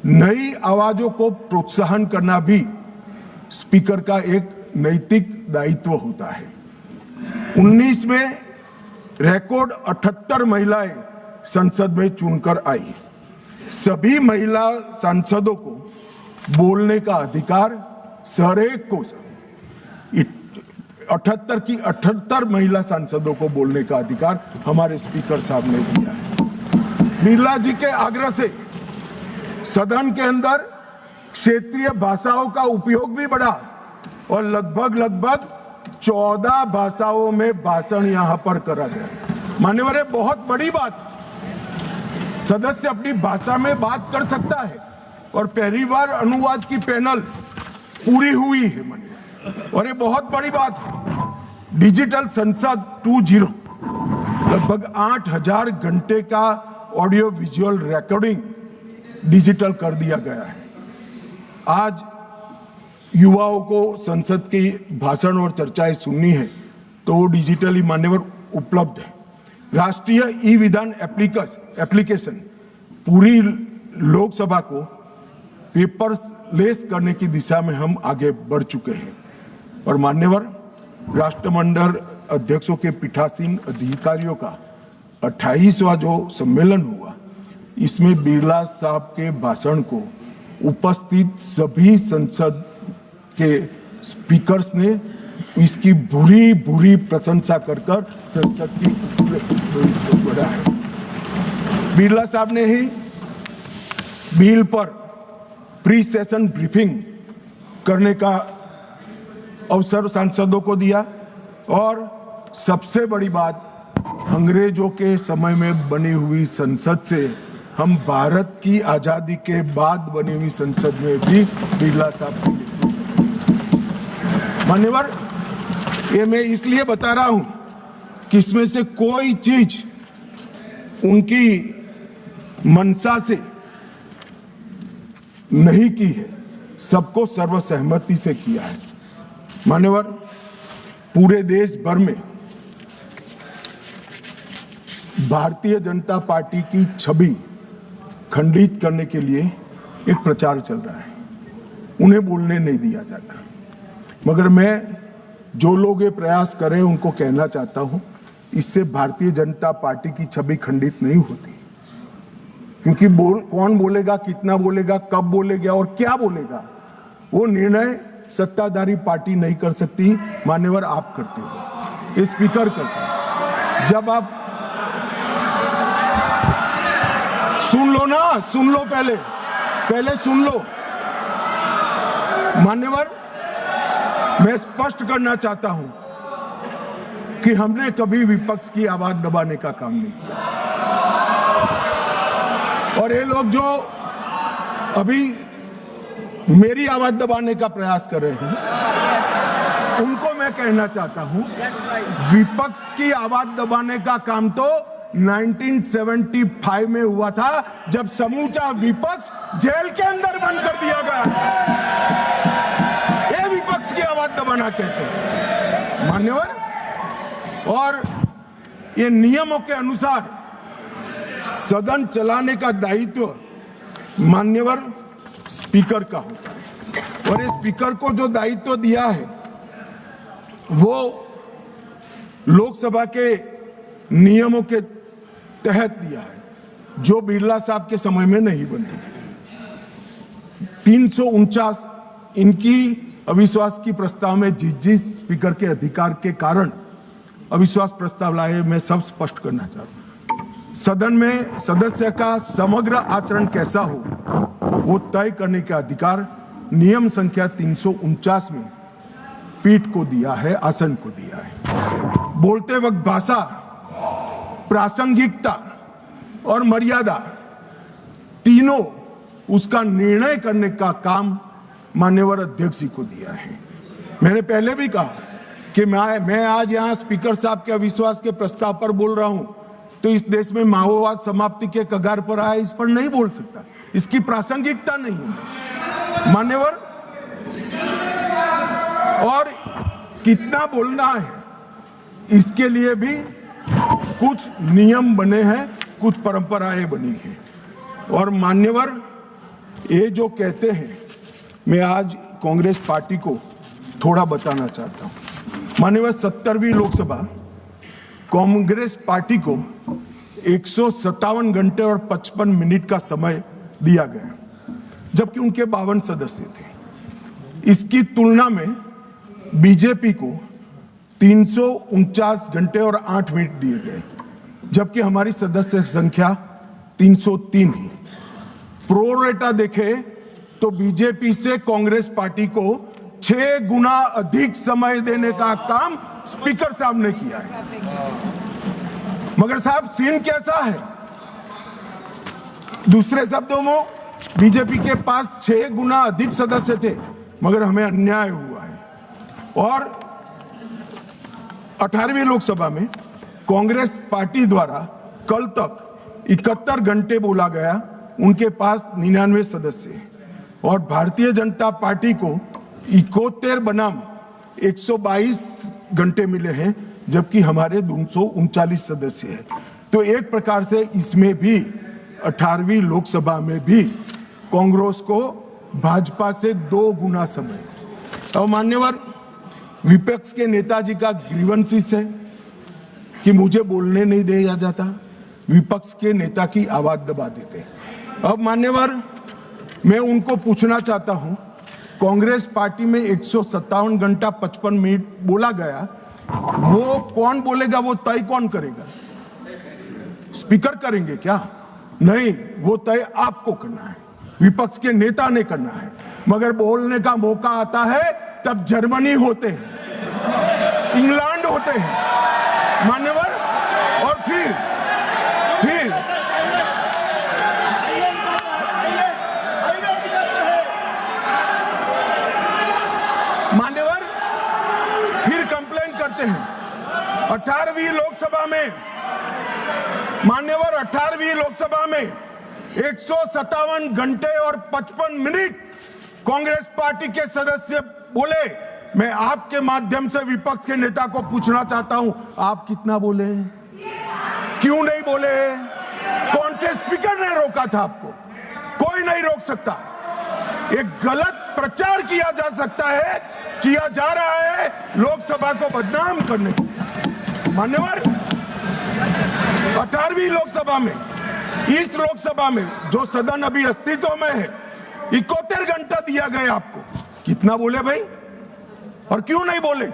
नई आवाजों को प्रोत्साहन करना भी स्पीकर का एक नैतिक दायित्व होता है। 19 में रिकॉर्ड 78 महिलाएं संसद में चुनकर आई। सभी महिला सांसदों को बोलने का अधिकार हरेक को 78 की 78 महिला सांसदों को बोलने का अधिकार हमारे स्पीकर साहब ने दिया है। बिरला जी के आग्रह से सदन के अंदर क्षेत्रीय भाषाओं का उपयोग भी बढ़ा और लगभग 14 भाषाओं में भाषण यहां पर करा गया। मान्यवर, ये बहुत बड़ी बात। सदस्य अपनी भाषा में बात कर सकता है और पहली बार अनुवाद की पैनल पूरी हुई है मान्यवर, और ये बहुत बड़ी बात है। डिजिटल संसद 2.0 लगभग 8000 घंटे का ऑडियो विजुअल रिकॉर्डिंग डिजिटल कर दिया गया है। आज युवाओं को संसद की भाषण और चर्चाएं सुननी है तो वो डिजिटली मान्यवर उपलब्ध है। राष्ट्रीय ई विधान एप्लीकेशन पूरी लोकसभा को पेपरलेस करने की दिशा में हम आगे बढ़ चुके हैं। और मान्यवर, राष्ट्रमंडल अध्यक्षों के पीठासीन अधिकारियों का 28वां जो सम्मेलन हुआ, इसमें बिरला साहब के भाषण को उपस्थित सभी संसद के स्पीकर्स ने इसकी बुरी प्रशंसा कर संसद की बढ़ा है। बिरला साहब ने ही बिल पर प्री सेशन ब्रीफिंग करने का अवसर सांसदों को दिया और सबसे बड़ी बात, अंग्रेजों के समय में बनी हुई संसद से हम भारत की आजादी के बाद बनी हुई संसद में भी बिरला साहब की मान्यवर, ये मैं इसलिए बता रहा हूं कि इसमें से कोई चीज उनकी मंशा से नहीं की है, सबको सर्वसहमति से किया है। मान्यवर, पूरे देश भर में भारतीय जनता पार्टी की छवि खंडित करने के लिए एक प्रचार चल रहा है। उन्हें बोलने नहीं दिया जाता, मगर मैं जो लोग ये प्रयास कर रहे हैं उनको कहना चाहता हूं, इससे भारतीय जनता पार्टी की छवि खंडित नहीं होती। क्योंकि कौन बोलेगा, कितना बोलेगा, कब बोलेगा और क्या बोलेगा, वो निर्णय सत्ताधारी पार्टी नहीं कर सकती। मान्यवर, आप करते हो, ये स्पीकर करते हो। जब आप सुन लो ना, सुन लो, पहले सुन लो। मान्यवर, मैं स्पष्ट करना चाहता हूं कि हमने कभी विपक्ष की आवाज दबाने का काम नहीं किया। और ये लोग जो अभी मेरी आवाज दबाने का प्रयास कर रहे हैं, उनको मैं कहना चाहता हूं, विपक्ष की आवाज दबाने का काम तो 1975 में हुआ था, जब समूचा विपक्ष जेल के अंदर बंद कर दिया गया। ये विपक्ष की आवाज दबाना कहते हैं मान्यवर। और ये नियमों के अनुसार सदन चलाने का दायित्व मान्यवर स्पीकर का होता है, और इस स्पीकर को जो दायित्व दिया है वो लोकसभा के नियमों के तहत दिया है, जो बिरला साहब के समय में नहीं बने। 349 इनकी अविश्वास की प्रस्ताव में जिस स्पीकर के अधिकार के कारण अविश्वास प्रस्ताव लाए, मैं सब स्पष्ट करना चाहता हूं। सदन में सदस्य का समग्र आचरण कैसा हो वो तय करने का अधिकार नियम संख्या 349 में पीठ को दिया है, आसन को दिया है। बोलते वक्त भाषा, प्रासंगिकता और मर्यादा तीनों उसका निर्णय करने का काम माननीय अध्यक्ष जी को दिया है। मैंने पहले भी कहा कि मैं आज यहां स्पीकर साहब के अविश्वास के प्रस्ताव पर बोल रहा हूं, तो इस देश में माओवाद समाप्ति के कगार पर आया, इस पर नहीं बोल सकता, इसकी प्रासंगिकता नहीं है मान्यवर। और कितना बोलना है इसके लिए भी कुछ नियम बने हैं, कुछ परंपराएं बनी हैं। और मान्यवर, ये जो कहते हैं, मैं आज कांग्रेस पार्टी को थोड़ा बताना चाहता हूं। माननीय 70वीं लोकसभा कांग्रेस पार्टी को 157 घंटे और 55 मिनट का समय दिया गया, जबकि उनके 52 सदस्य थे। इसकी तुलना में बीजेपी को 349 घंटे और 8 मिनट दिए गए, जबकि हमारी सदस्य संख्या 303 ही। प्रोरेटा देखे तो बीजेपी से कांग्रेस पार्टी को 6 गुना अधिक समय देने का काम स्पीकर साहब ने किया है। मगर साहब सीन कैसा है? दूसरे शब्दों में बीजेपी के पास 6 गुना अधिक सदस्य थे, मगर हमें अन्याय हुआ है। और 18वीं लोकसभा में कांग्रेस पार्टी द्वारा कल तक 71 घंटे बोला गया, उनके पास 99 सदस्य हैं। और भारतीय जनता पार्टी को 71 बनाम 122 घंटे मिले हैं, जबकि हमारे 239 सदस्य हैं। तो एक प्रकार से इसमें भी 18वीं लोकसभा में भी कांग्रेस को भाजपा से 2 गुना समय। और मान्यवर विपक्ष के नेताजी का ग्रीवेंसेस है कि मुझे बोलने नहीं दिया जाता, विपक्ष के नेता की आवाज दबा देते। अब मान्यवर मैं उनको पूछना चाहता हूं, कांग्रेस पार्टी में 157 घंटा 55 मिनट बोला गया, वो कौन बोलेगा, वो तय कौन करेगा? स्पीकर करेंगे क्या? नहीं, वो तय आपको करना है, विपक्ष के नेता ने करना है। मगर बोलने का मौका आता है तब जर्मनी होते हैं, इंग्लैंड होते हैं मान्यवर, और फिर मान्यवर फिर कंप्लेन करते हैं। 18वीं लोकसभा में मान्यवर 18वीं लोकसभा में 157 घंटे और 55 मिनट कांग्रेस पार्टी के सदस्य बोले। मैं आपके माध्यम से विपक्ष के नेता को पूछना चाहता हूं, आप कितना बोले? क्यों नहीं बोले? कौन से स्पीकर ने रोका था आपको? कोई नहीं रोक सकता। एक गलत प्रचार किया जा सकता है, किया जा रहा है लोकसभा को बदनाम करने को। मान्यवर 18वीं लोकसभा में, इस लोकसभा में जो सदन अभी अस्तित्व में है, 71 घंटा दिया गया आपको। कितना बोले भाई? और क्यों नहीं बोले?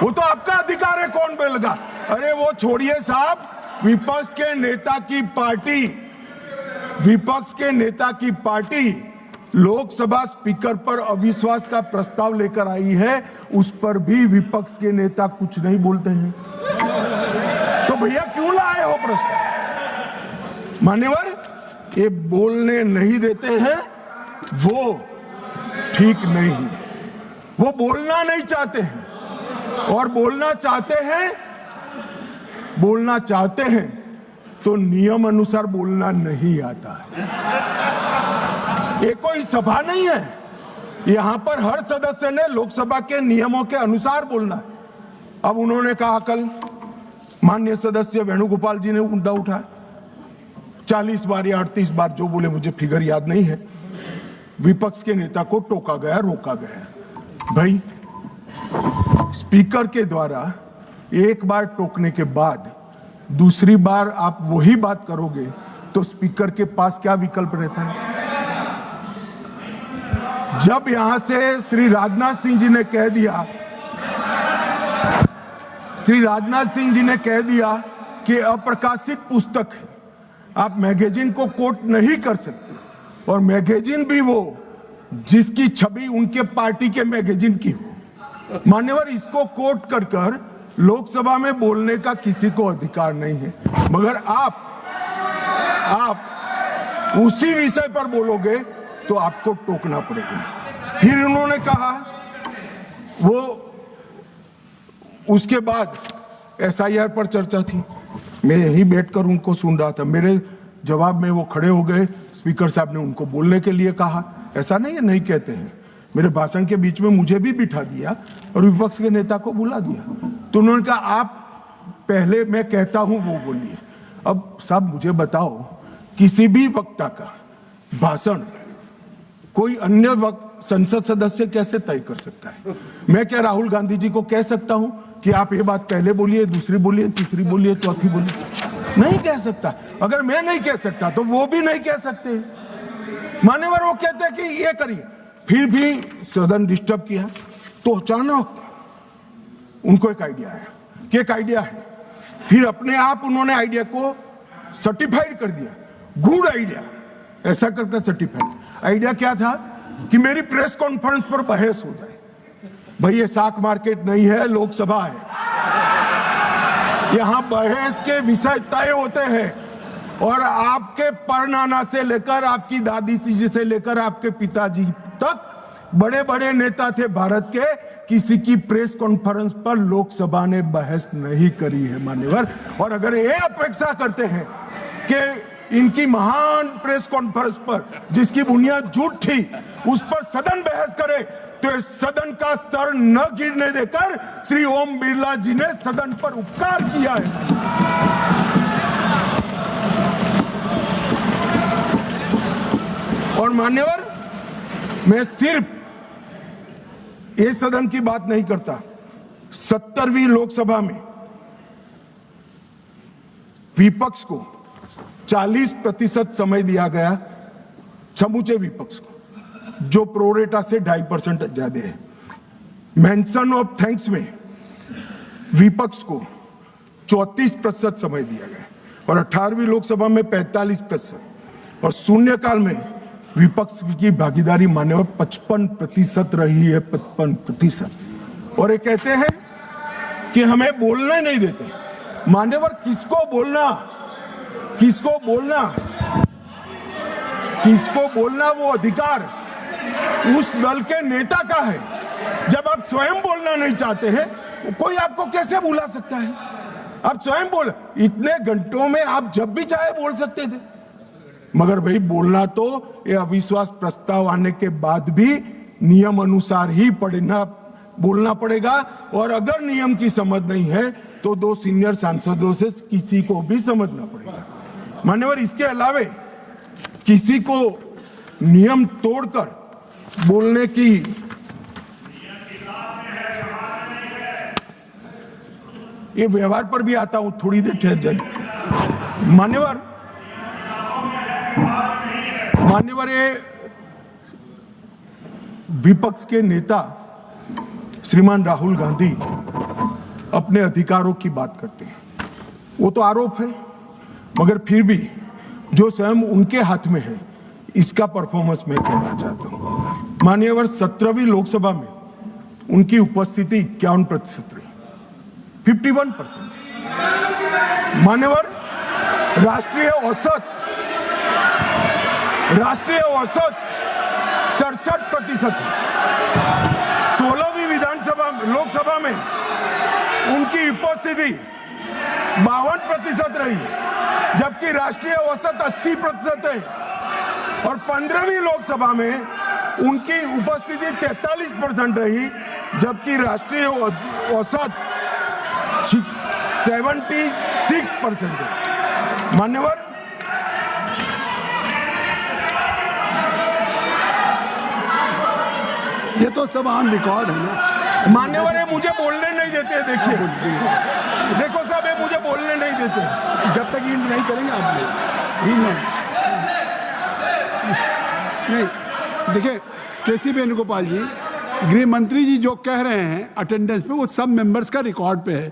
वो तो आपका अधिकार है, कौन बोलेगा? अरे वो छोड़िए साहब, विपक्ष के नेता की पार्टी लोकसभा स्पीकर पर अविश्वास का प्रस्ताव लेकर आई है, उस पर भी विपक्ष के नेता कुछ नहीं बोलते हैं। तो भैया क्यों लाए हो प्रस्ताव? मान्यवर ये बोलने नहीं देते हैं, वो ठीक नहीं, वो बोलना नहीं चाहते हैं। और बोलना चाहते हैं तो नियम अनुसार बोलना नहीं आता है। ये कोई सभा नहीं है, यहां पर हर सदस्य ने लोकसभा के नियमों के अनुसार बोलना है। अब उन्होंने कहा, कल माननीय सदस्य वेणुगोपाल जी ने मुद्दा उठाया, 40 बार या 38 बार जो बोले, मुझे फिगर याद नहीं है, विपक्ष के नेता को टोका गया, रोका गया। भाई स्पीकर के द्वारा एक बार टोकने के बाद दूसरी बार आप वही बात करोगे तो स्पीकर के पास क्या विकल्प रहता है? जब यहां से श्री राजनाथ सिंह जी ने कह दिया कि अप्रकाशित पुस्तक है, आप मैगजीन को कोट नहीं कर सकते, और मैगजीन भी वो जिसकी छवि उनके पार्टी के मैगजीन की हो। मान्यवर इसको कोट कर लोकसभा में बोलने का किसी को अधिकार नहीं है। मगर आप उसी विषय पर बोलोगे तो आपको टोकना पड़ेगा। फिर उन्होंने कहा, वो उसके बाद SIR पर चर्चा थी, मैं यहीं बैठकर उनको सुन रहा था। मेरे जवाब में वो खड़े हो गए, स्पीकर साहब ने उनको बोलने के लिए कहा। ऐसा नहीं है, नहीं कहते हैं। मेरे भाषण के बीच में मुझे भी बिठा दिया और विपक्ष के नेता को बुला दिया। तो उन्होंने कहा, आप पहले मैं कहता हूं वो बोलिए। अब साहब मुझे बताओ, किसी भी वक्ता का भाषण कोई अन्य वक्त संसद सदस्य कैसे तय कर सकता है? मैं क्या राहुल गांधी जी को कह सकता हूं कि आप ये बात पहले बोलिए, दूसरी बोलिए, तीसरी बोलिए, चौथी बोलिए? नहीं कह सकता। अगर मैं नहीं कह सकता तो वो भी नहीं कह सकते। मान्यवर वो कहते हैं कि ये करिए, फिर भी सदन डिस्टर्ब किया तो अचानक उनको एक आइडिया आया कि एक आइडिया है। फिर अपने आप उन्होंने आइडिया को सर्टिफाइड कर दिया, गुड आइडिया ऐसा करके सर्टिफाइड। आइडिया क्या था कि मेरी प्रेस कॉन्फ्रेंस पर बहस हो जाए। भाई ये साख मार्केट नहीं है, लोकसभा है। यहां बहस के विषय तय होते हैं और आपके परनाना से लेकर आपकी दादी जी से लेकर आपके पिताजी तक बड़े बड़े नेता थे भारत के, किसी की प्रेस कॉन्फ्रेंस पर लोकसभा ने बहस नहीं करी है मान्यवर। और अगर ये अपेक्षा करते हैं कि इनकी महान प्रेस कॉन्फ्रेंस पर जिसकी बुनियाद झूठ थी उस पर सदन बहस करे, तो इस सदन का स्तर न गिरने देकर श्री ओम बिरला जी ने सदन पर उपकार किया है। और मान्यवर मैं सिर्फ ये सदन की बात नहीं करता, 70वीं लोकसभा में विपक्ष को 40% समय दिया गया, समूचे विपक्ष को, जो प्रोरेटा से 2.5% ज्यादा है। मेंशन ऑफ थैंक्स में विपक्ष को 34% समय दिया गया और 18वीं लोकसभा में 45% और शून्यकाल में विपक्ष की भागीदारी मान्यवर 55% रही है, 55%। और ये कहते हैं कि हमें बोलने नहीं देते। मान्यवर किसको बोलना, किसको बोलना, किसको बोलना वो अधिकार उस दल के नेता का है। जब आप स्वयं बोलना नहीं चाहते हैं कोई आपको कैसे बुला सकता है? आप स्वयं बोल, इतने घंटों में आप जब भी चाहे बोल सकते थे, मगर भाई बोलना तो ये अविश्वास प्रस्ताव आने के बाद भी नियम अनुसार ही बोलना पड़ेगा। और अगर नियम की समझ नहीं है तो 2 सीनियर सांसदों से किसी को भी समझना पड़ेगा मान्यवर। इसके अलावे किसी को नियम तोड़कर बोलने की ये व्यवहार पर भी आता हूं, थोड़ी देर ठहर जाइए मान्यवर। ये विपक्ष के नेता श्रीमान राहुल गांधी अपने अधिकारों की बात करते हैं, वो तो आरोप है, मगर फिर भी जो स्वयं उनके हाथ में है इसका परफॉर्मेंस मैं कहना चाहता हूं। मान्यवर 17वीं लोकसभा में उनकी उपस्थिति 51% रही, 51%। मान्यवर राष्ट्रीय औसत 67% है। 16वीं लोकसभा में उनकी उपस्थिति 52% रही, जबकि राष्ट्रीय औसत 80% है। और 15वीं लोकसभा में उनकी उपस्थिति 43% रही, जबकि राष्ट्रीय औसत 76% है। मान्यवर ये तो सब ऑन रिकॉर्ड है ना मान्यवर, ये मुझे बोलने नहीं देते। देखिए देखो साहब, ये मुझे बोलने नहीं देते जब तक यील्ड नहीं करेंगे आप लोग यील्ड नहीं। देखिए केसी वेणुगोपाल जी, गृह मंत्री जी जो कह रहे हैं अटेंडेंस पे, वो सब मेंबर्स का रिकॉर्ड पे है।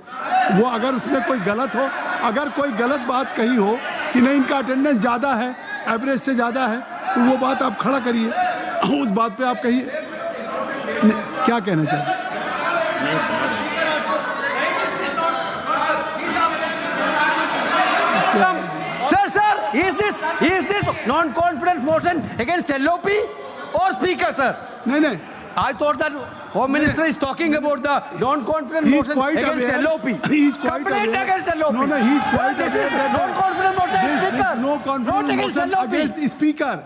वो अगर उसमें कोई गलत हो, अगर कोई गलत बात कही हो कि नहीं इनका अटेंडेंस ज़्यादा है, एवरेज से ज़्यादा है, तो वो बात आप खड़ा करिए, उस बात पे आप कहिए क्या कहना चाहते हैं। Sir, is this non-confidence motion against LOP or Speaker, sir? नहीं I thought that Home Minister is talking about the non-confidence motion against LOP. He is quite Complaint aware. against LOP. No, he is quite This is aware that non-confidence motion against This Speaker. is no confidence Not against motion LOP. against Speaker.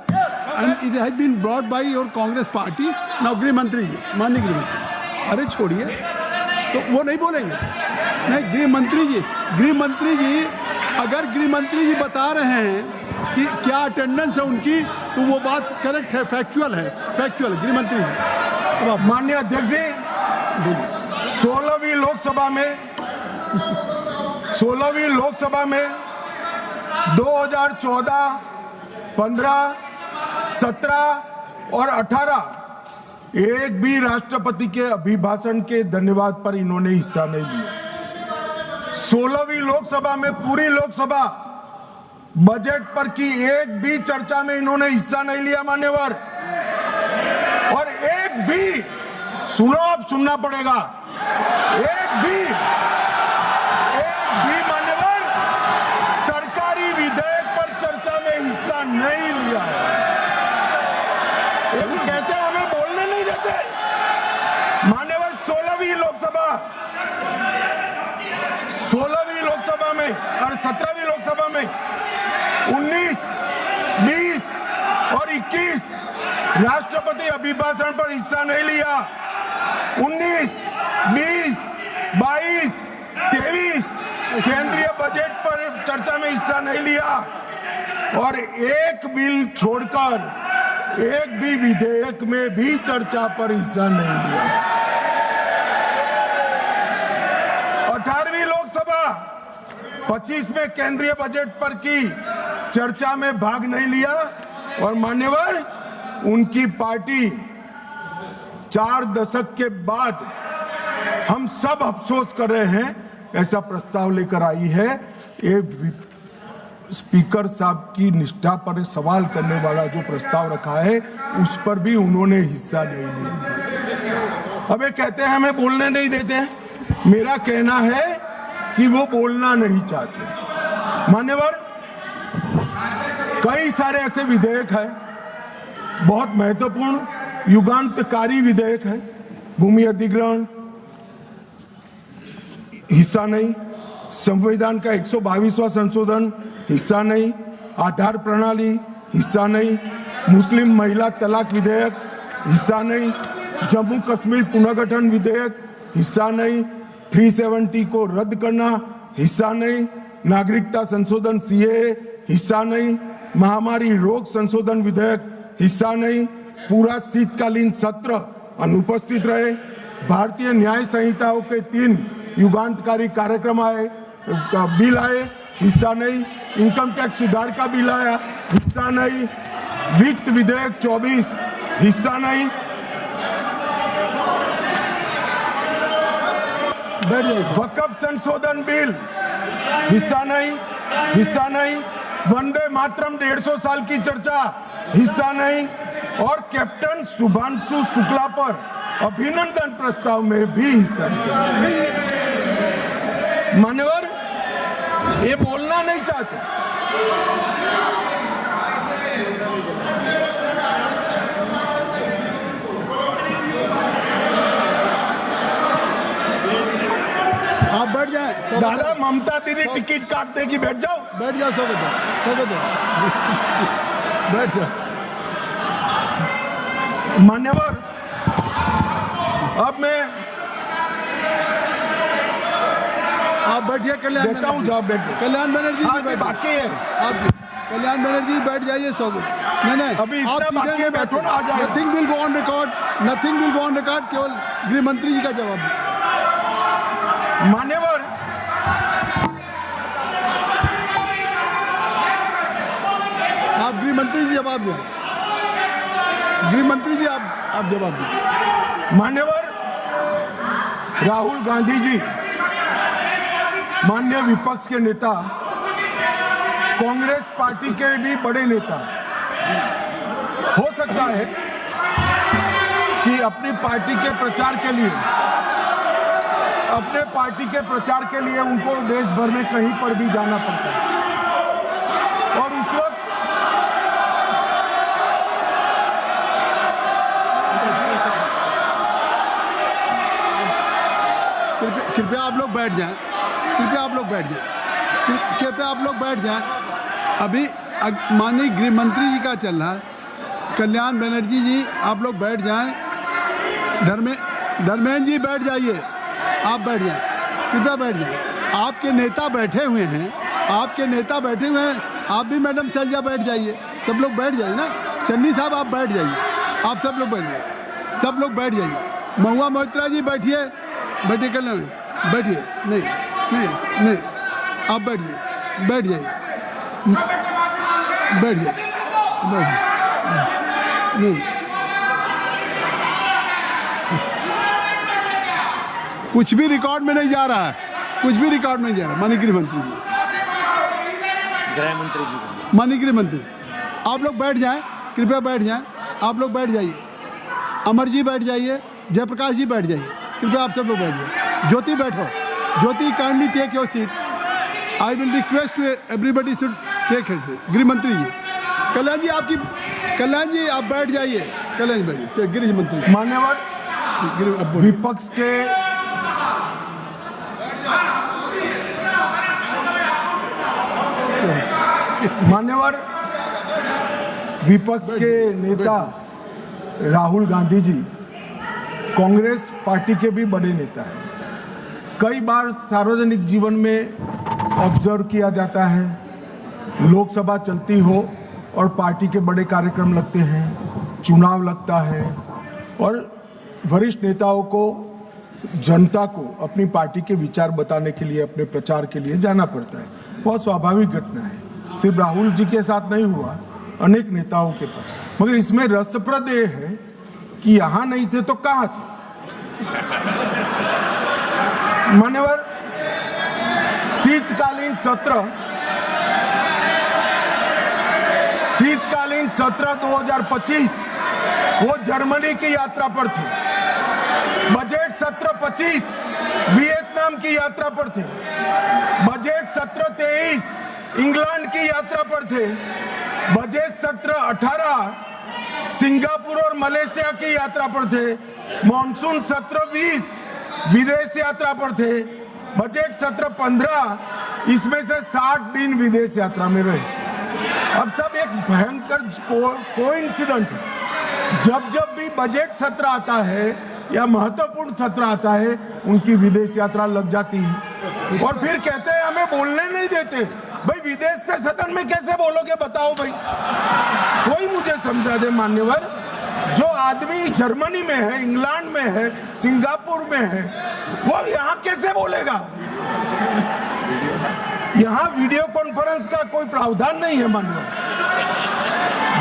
And it has been brought by your Congress party. Now गृह मंत्री जी, माननीय गृह मंत्री, अरे छोड़िए, तो वो नहीं बोलेंगे। नहीं, गृह मंत्री जी अगर गृह मंत्री जी बता रहे हैं कि क्या अटेंडेंस है उनकी, तो वो बात करेक्ट है, फैक्चुअल है, गृह मंत्री जी। अब आप माननीय अध्यक्ष जी, 16वीं लोकसभा में 2014, 15, 17 और 18 एक भी राष्ट्रपति के अभिभाषण के धन्यवाद पर इन्होंने हिस्सा नहीं लिया। 16वीं लोकसभा में पूरी लोकसभा बजट पर की एक भी चर्चा में इन्होंने हिस्सा नहीं लिया मान्यवर। और एक भी, सुनो, अब सुनना पड़ेगा, एक भी मान्यवर सरकारी विधेयक पर चर्चा में हिस्सा नहीं लिया है। ये कहते हैं हमें बोलने नहीं देते मान्यवर। 16वीं लोकसभा में और 17वीं लोकसभा में 19, 20 और 21 राष्ट्रपति अभिभाषण पर हिस्सा नहीं लिया। 19, 20, 22, 23 केंद्रीय बजट पर चर्चा में हिस्सा नहीं लिया। और एक बिल छोड़कर एक भी विधेयक में भी चर्चा पर हिस्सा नहीं लिया। 18वीं लोकसभा 25 में केंद्रीय बजट पर की चर्चा में भाग नहीं लिया। और मान्यवर, उनकी पार्टी 4 दशक के बाद हम सब अफसोस कर रहे हैं, ऐसा प्रस्ताव लेकर आई है। ये स्पीकर साहब की निष्ठा पर सवाल करने वाला जो प्रस्ताव रखा है, उस पर भी उन्होंने हिस्सा नहीं लिया। अब ये कहते हैं हमें बोलने नहीं देते। मेरा कहना है कि वो बोलना नहीं चाहते मान्यवर। कई सारे ऐसे विधेयक हैं, बहुत महत्वपूर्ण युगांतकारी विधेयक है। भूमि अधिग्रहण हिस्सा नहीं, संविधान का 122वां संशोधन हिस्सा नहीं, आधार प्रणाली हिस्सा नहीं, मुस्लिम महिला तलाक विधेयक हिस्सा नहीं, जम्मू कश्मीर पुनर्गठन विधेयक हिस्सा नहीं, 370 को रद्द करना हिस्सा नहीं, नागरिकता संशोधन सीएए हिस्सा नहीं, महामारी रोग संशोधन विधेयक हिस्सा नहीं, पूरा शीतकालीन सत्र अनुपस्थित रहे, भारतीय न्याय संहिताओं के 3 युगांतकारी कार्यक्रम आए, बिल आए, हिस्सा नहीं, इनकम टैक्स सुधार का बिल आया, हिस्सा नहीं, वित्त विधेयक 24 हिस्सा नहीं। वक्फ संशोधन बिल हिस्सा नहीं, वंदे मातरम 150 साल की चर्चा हिस्सा नहीं, और कैप्टन शुभांशु शुक्ला पर अभिनंदन प्रस्ताव में भी हिस्सा नहीं। मान्यवर, ये बोलना नहीं चाहते। आप बैठ जाए दादा, ममता दीदी टिकट काट देगी, बैठ जाओ। बैठ जाओ, स्वागत है बैठ जाओ। मान्यवर, अब मैं आप बैठिए। कल्याण देता हूँ जवाब, बैठ कल्याण बनर्जी जी बैठ बाकी है। आप कल्याण बनर्जी बैठ जाइए। नहीं, अभी इतना बाकी है, बैठो ना, आ जाएगा। Nothing will go on record, केवल गृह मंत्री जी का जवाब दें। मान्यवर, आप गृह मंत्री जी जवाब दें। गृह मंत्री जी आप जवाब दें। मान्यवर, राहुल गांधी जी माननीय विपक्ष के नेता, कांग्रेस पार्टी के भी बड़े नेता, हो सकता है कि अपनी पार्टी के प्रचार के लिए उनको देश भर में कहीं पर भी जाना पड़ता है। और उस वक्त कृपया आप लोग बैठ जाएं। अभी माननीय गृह मंत्री जी का चल रहा है। कल्याण बनर्जी जी, आप लोग बैठ जाएं। धर्मेंद्र जी बैठ जाइए, आप बैठ जाएं, कृपया बैठ जाएं। आपके नेता बैठे हुए हैं, आप भी मैडम शैलजा बैठ जाइए, सब लोग बैठ जाइए ना। चन्नी साहब आप बैठ जाइए, आप सब लोग बैठ जाइए, सब लोग बैठ जाइए। महुआ मोहित्रा जी बैठिए, बैठिए, कल्याण बैठिए, नहीं नहीं नहीं, आप बैठिए, बैठ जाइए, बैठ जाइए, बैठिए, नहीं, कुछ भी रिकॉर्ड में नहीं जा रहा है, कुछ भी रिकॉर्ड में नहीं जा रहा। माननीय गृह मंत्री जी, गृह मंत्री जी, माननीय गृह मंत्री, आप लोग बैठ जाएं, कृपया बैठ जाएं, आप लोग बैठ जाइए। अमर जी बैठ जाइए, जयप्रकाश जी बैठ जाइए, कृपया आप सब लोग बैठ जाइए। ज्योति बैठो, Jyoti kindly take your seat. I will request to everybody should take his seat. गृह मंत्री जी, कल्याण जी आपकी, कल्याण जी आप बैठ जाइए, कल्याण जी बैठिए। गृह मंत्री, मान्यवर विपक्ष के मान्यवर विपक्ष के नेता राहुल गांधी जी कांग्रेस पार्टी के भी बड़े नेता हैं। कई बार सार्वजनिक जीवन में ऑब्जर्व किया जाता है, लोकसभा चलती हो और पार्टी के बड़े कार्यक्रम लगते हैं, चुनाव लगता है और वरिष्ठ नेताओं को, जनता को अपनी पार्टी के विचार बताने के लिए, अपने प्रचार के लिए जाना पड़ता है। बहुत स्वाभाविक घटना है, सिर्फ राहुल जी के साथ नहीं हुआ, अनेक नेताओं के पास। मगर इसमें रसप्रद ये है कि यहां नहीं थे तो कहां थे? मान्यवर, शीतकालीन सत्र 2025 वो जर्मनी की यात्रा पर थे। बजट सत्र 25 वियतनाम की यात्रा पर थे। बजट सत्र 23 इंग्लैंड की यात्रा पर थे। बजट सत्र 18 सिंगापुर और मलेशिया की यात्रा पर थे। मॉनसून सत्र 20 विदेश यात्रा पर थे। बजट सत्र 15 इसमें से 60 दिन विदेश यात्रा में रहे। अब सब एक भयंकर कोइंसिडेंट है। जब जब भी बजट सत्र आता है या महत्वपूर्ण सत्र आता है, उनकी विदेश यात्रा लग जाती है और फिर कहते हैं हमें बोलने नहीं देते। भाई विदेश से सदन में कैसे बोलोगे बताओ भाई, कोई मुझे समझा दे। मान्यवर, जो आदमी जर्मनी में है, इंग्लैंड में है, सिंगापुर में है, वो यहाँ कैसे बोलेगा? यहाँ वीडियो कॉन्फ्रेंस का कोई प्रावधान नहीं है मान्यवर,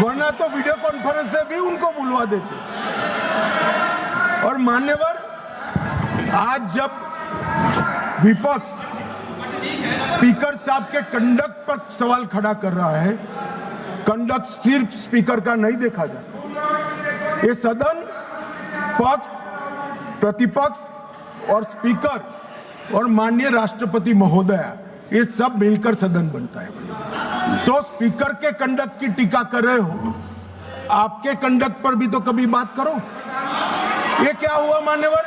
वरना तो वीडियो कॉन्फ्रेंस से भी उनको बुलवा देते। और मान्यवर, आज जब विपक्ष स्पीकर साहब के कंडक्ट पर सवाल खड़ा कर रहा है, कंडक्ट सिर्फ स्पीकर का नहीं देखा जाता, ये सदन पक्ष, प्रतिपक्ष और स्पीकर और माननीय राष्ट्रपति महोदया, ये सब मिलकर सदन बनता है। तो स्पीकर के कंडक्ट की टीका कर रहे हो, आपके कंडक्ट पर भी तो कभी बात करो। ये क्या हुआ मान्यवर?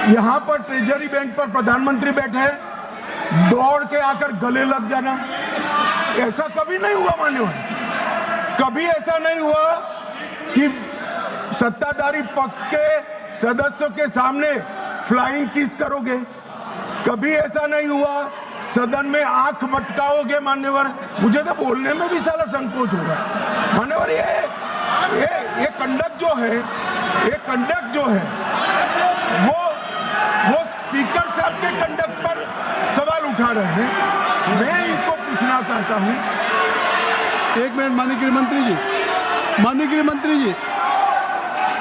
यहां पर ट्रेजरी बैंक पर प्रधानमंत्री बैठे हैं, दौड़ के आकर गले लग जाना, ऐसा कभी नहीं हुआ मान्यवर। कभी ऐसा नहीं हुआ कि सत्ताधारी पक्ष के सदस्यों के सामने फ्लाइंग किस करोगे। कभी ऐसा नहीं हुआ सदन में आंख मटकाओगे मान्यवर। मुझे तो बोलने में भी साला संकोच हो रहा है मान्यवर। ये कंडक्ट जो है, ये कंडक्ट जो है वो स्पीकर साहब के कंडक्ट पर सवाल उठा रहे हैं। मैं इनको पूछना चाहता हूं, एक मिनट माननीय गृह मंत्री जी, माननीय गृह मंत्री जी,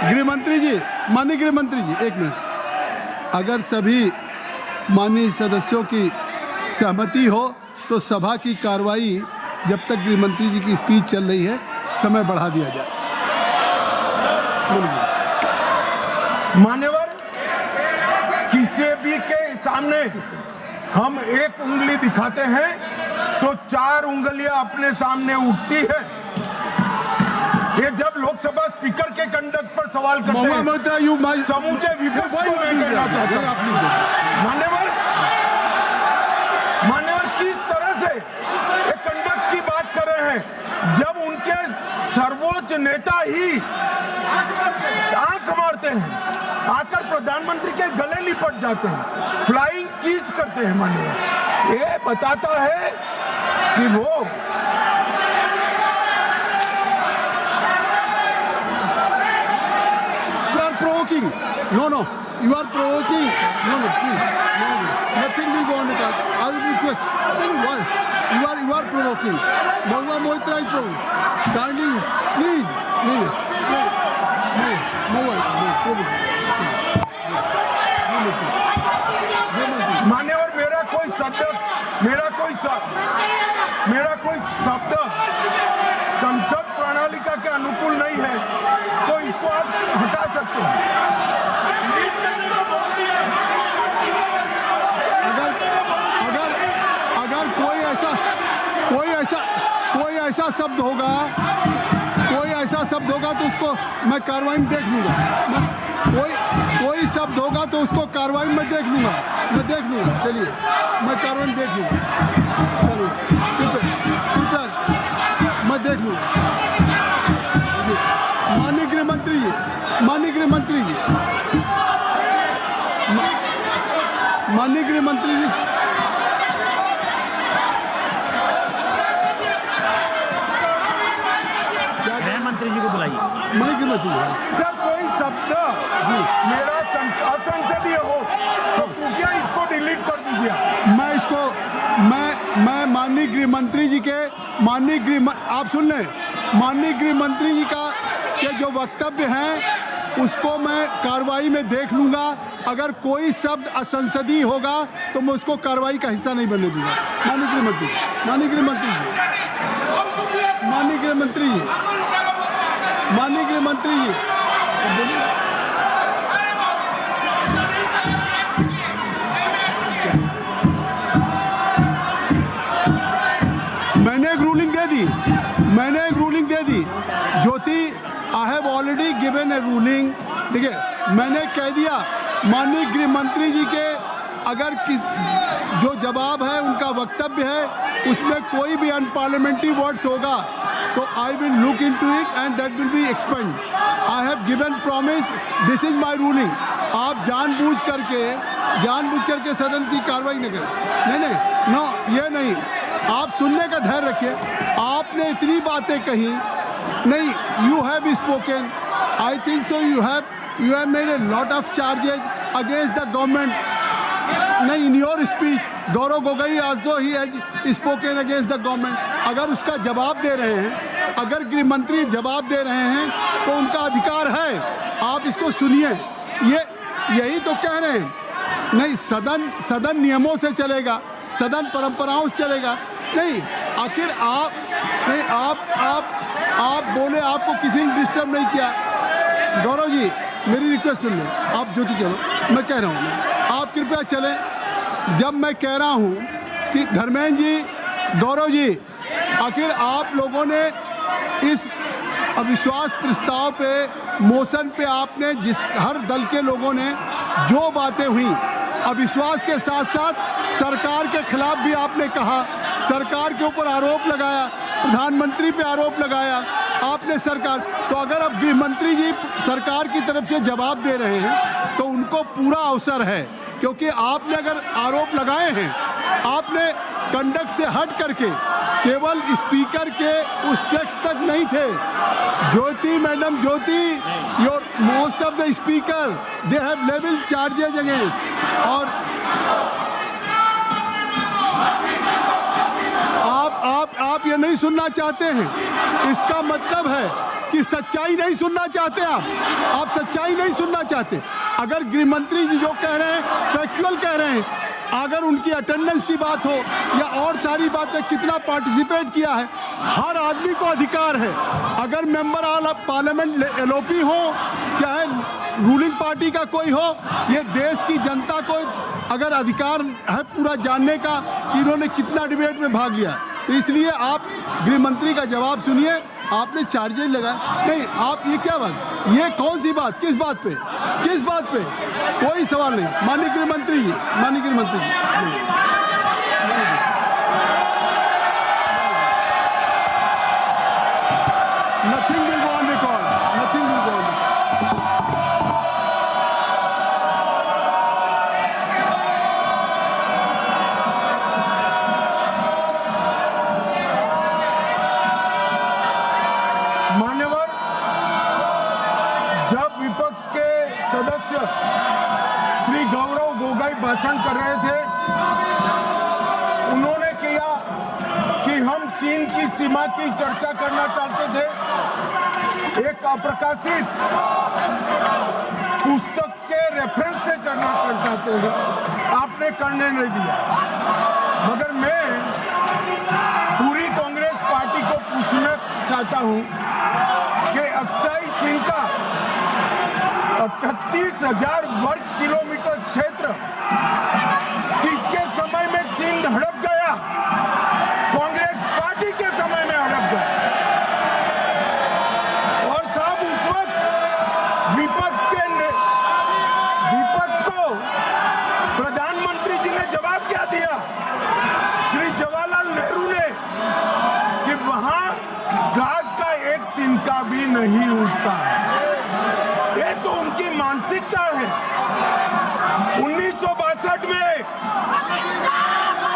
गृह मंत्री जी, माननीय गृह मंत्री जी, एक मिनट। अगर सभी माननीय सदस्यों की सहमति हो तो सभा की कार्रवाई जब तक गृह मंत्री जी की स्पीच चल रही है समय बढ़ा दिया जाए। मान्यवर, किसी भी के सामने हम एक उंगली दिखाते हैं तो 4 उंगलियां अपने सामने उठती है। ये जब लोकसभा स्पीकर के कंडक्ट पर सवाल करते हैं, समूचे विपक्ष को मैं कहना चाहता हूं मान्यवर, किस तरह से एक कंडक्ट की बात कर रहे हैं जब उनके सर्वोच्च नेता ही आंख मारते हैं, आकर प्रधानमंत्री के गले लिपट जाते हैं, फ्लाइंग किस करते हैं मान्यवर। ये बताता है कि वो provoking. No. You are provoking. No, please. No. Nothing will go on with that. I will request. Why? You are provoking. Bhagwan Moitra is provoking. Kindly, please. No. Provoking. मान्यवर, मेरा कोई शब्द संसद प्रणालिका के अनुकूल नहीं है, तो इसको आप हटा सकते हैं। अगर कोई ऐसा शब्द होगा तो उसको मैं कार्रवाई में देख लूंगा। कोई शब्द होगा तो उसको कार्रवाई में देख लूंगा। चलिए, मैं कार्रवाई में देख लूंगा। चलिए, मैं देख लूंगा। माननीय गृह मंत्री जी, माननीय गृह मंत्री जी, गृह मंत्री जी को बुलाइए। माननीय गृह मंत्री जी, सर, कोई शब्द मेरा असंसदीय हो तो क्या इसको डिलीट कर दीजिए। मैं माननीय गृह मंत्री जी के आप सुन लें, माननीय गृह मंत्री जी के जो वक्तव्य हैं उसको मैं कार्रवाई में देख लूंगा। अगर कोई शब्द असंसदीय होगा तो मैं उसको कार्रवाई का हिस्सा नहीं बनने दूंगा। माननीय गृह मंत्री जी, मैंने एक ruling they the Jyoti. I have already given A ruling. देखिए, मैंने कह दिया माननीय गृह मंत्री जी के अगर जो जवाब है, उनका वक्तव्य है, उसमें कोई भी अनपार्लियामेंट्री वर्ड्स होगा तो I will look into it and that will be expand. I have given promise, this is my ruling. आप जानबूझ करके सदन की कार्रवाई न करें। नहीं, ये नहीं। आप सुनने का धैर्य रखिए। आपने इतनी बातें कही, नहीं, you have spoken, I think so, you have made a lot of charges against the government. नहीं, in your speech Gaurav Gogoi also he has spoken against the government. अगर उसका जवाब दे रहे हैं, अगर गृह मंत्री जवाब दे रहे हैं तो उनका अधिकार है, आप इसको सुनिए। यही तो कह रहे हैं। नहीं, सदन नियमों से चलेगा, सदन परंपराओं से चलेगा। नहीं, आखिर आप बोले, आपको किसी ने डिस्टर्ब नहीं किया। गौरव जी, मेरी रिक्वेस्ट सुन लें। आप ज्योति चलो, मैं कह रहा हूँ, आप कृपया चलें। जब मैं कह रहा हूँ कि धर्मेंद्र जी, गौरव जी, आखिर आप लोगों ने इस अविश्वास प्रस्ताव पे, मोशन पे आपने हर दल के लोगों ने जो बातें हुई, अविश्वास के साथ साथ सरकार के खिलाफ भी आपने कहा, सरकार के ऊपर आरोप लगाया, प्रधानमंत्री पे आरोप लगाया आपने सरकार। तो अगर अब गृह मंत्री जी सरकार की तरफ से जवाब दे रहे हैं तो उनको पूरा अवसर है, क्योंकि आपने अगर आरोप लगाए हैं, आपने कंडक्ट से हट करके केवल स्पीकर के उस टेक्स्ट तक नहीं थे। Jyoti madam, your most of the speaker they have level charges against. और आप ये नहीं सुनना चाहते हैं, इसका मतलब है कि सच्चाई नहीं सुनना चाहते। आप सच्चाई नहीं सुनना चाहते। अगर गृह मंत्री जी जो कह रहे हैं फैक्चुअल कह रहे हैं, अगर उनकी अटेंडेंस की बात हो या और सारी बातें, कितना पार्टिसिपेट किया है, हर आदमी को अधिकार है। अगर मेंबर ऑफ पार्लियामेंट एलओपी हो चाहे रूलिंग पार्टी का कोई हो, ये देश की जनता को अगर अधिकार है पूरा जानने का कि इन्होंने कितना डिबेट में भाग लिया। तो इसलिए आप गृह मंत्री का जवाब सुनिए। आपने चार्जेस लगाए नहीं, आप ये क्या बात, ये कौन सी बात, किस बात पे कोई सवाल नहीं। माननीय गृह मंत्री ji, nothing will go on record, nothing will go on. सदस्य श्री गौरव गोगोई भाषण कर रहे थे, उन्होंने किया कि हम चीन की सीमा की चर्चा करना चाहते थे। एक अप्रकाशित पुस्तक के रेफरेंस से चर्चा करना चाहते थे, आपने करने नहीं दिया। मगर मैं पूरी कांग्रेस पार्टी को पूछना चाहता हूं कि अक्साई चीन का 38,000 वर्ग किलोमीटर क्षेत्र किसके समय में चीन हड़प गया? कांग्रेस पार्टी के समय में हड़प गया। और साहब, उस वक्त विपक्ष को प्रधानमंत्री जी ने जवाब क्या दिया? श्री जवाहरलाल नेहरू ने कि वहां घास का एक तिनका भी नहीं उगता। ये तो उनकी मानसिकता है। 1962 में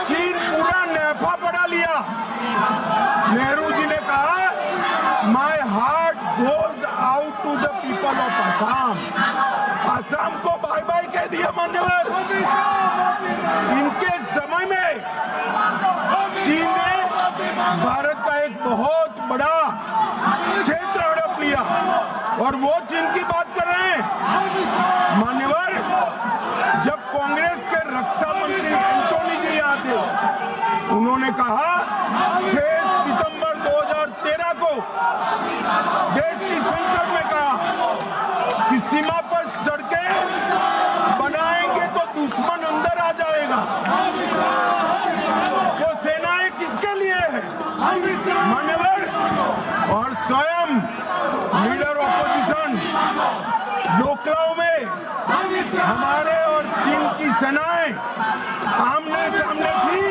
चीन पूरा नफा बढ़ा लिया। नेहरू जी ने कहा, my heart goes out to the people of Assam. Assam को बाय बाय कह दिया मान्यवर। इनके समय में चीन ने भारत का एक बहुत बड़ा क्षेत्र हड़प लिया, और वो चीन की बात कर रहे हैं। मान्यवर, जब कांग्रेस के रक्षा मंत्री एंटोनी जी यहाँ थे, उन्होंने कहा 6 सितंबर 2013 को देश की संसद में कहा कि सीमा पर सड़कें बनाएंगे तो दुश्मन अंदर आ जाएगा। तो सेनाएं किसके लिए है मान्यवर? और स्वयं लीडर ऑपोजिशन लोकलाओ में हमारे और चीन की सेनाएं आमने सामने थी।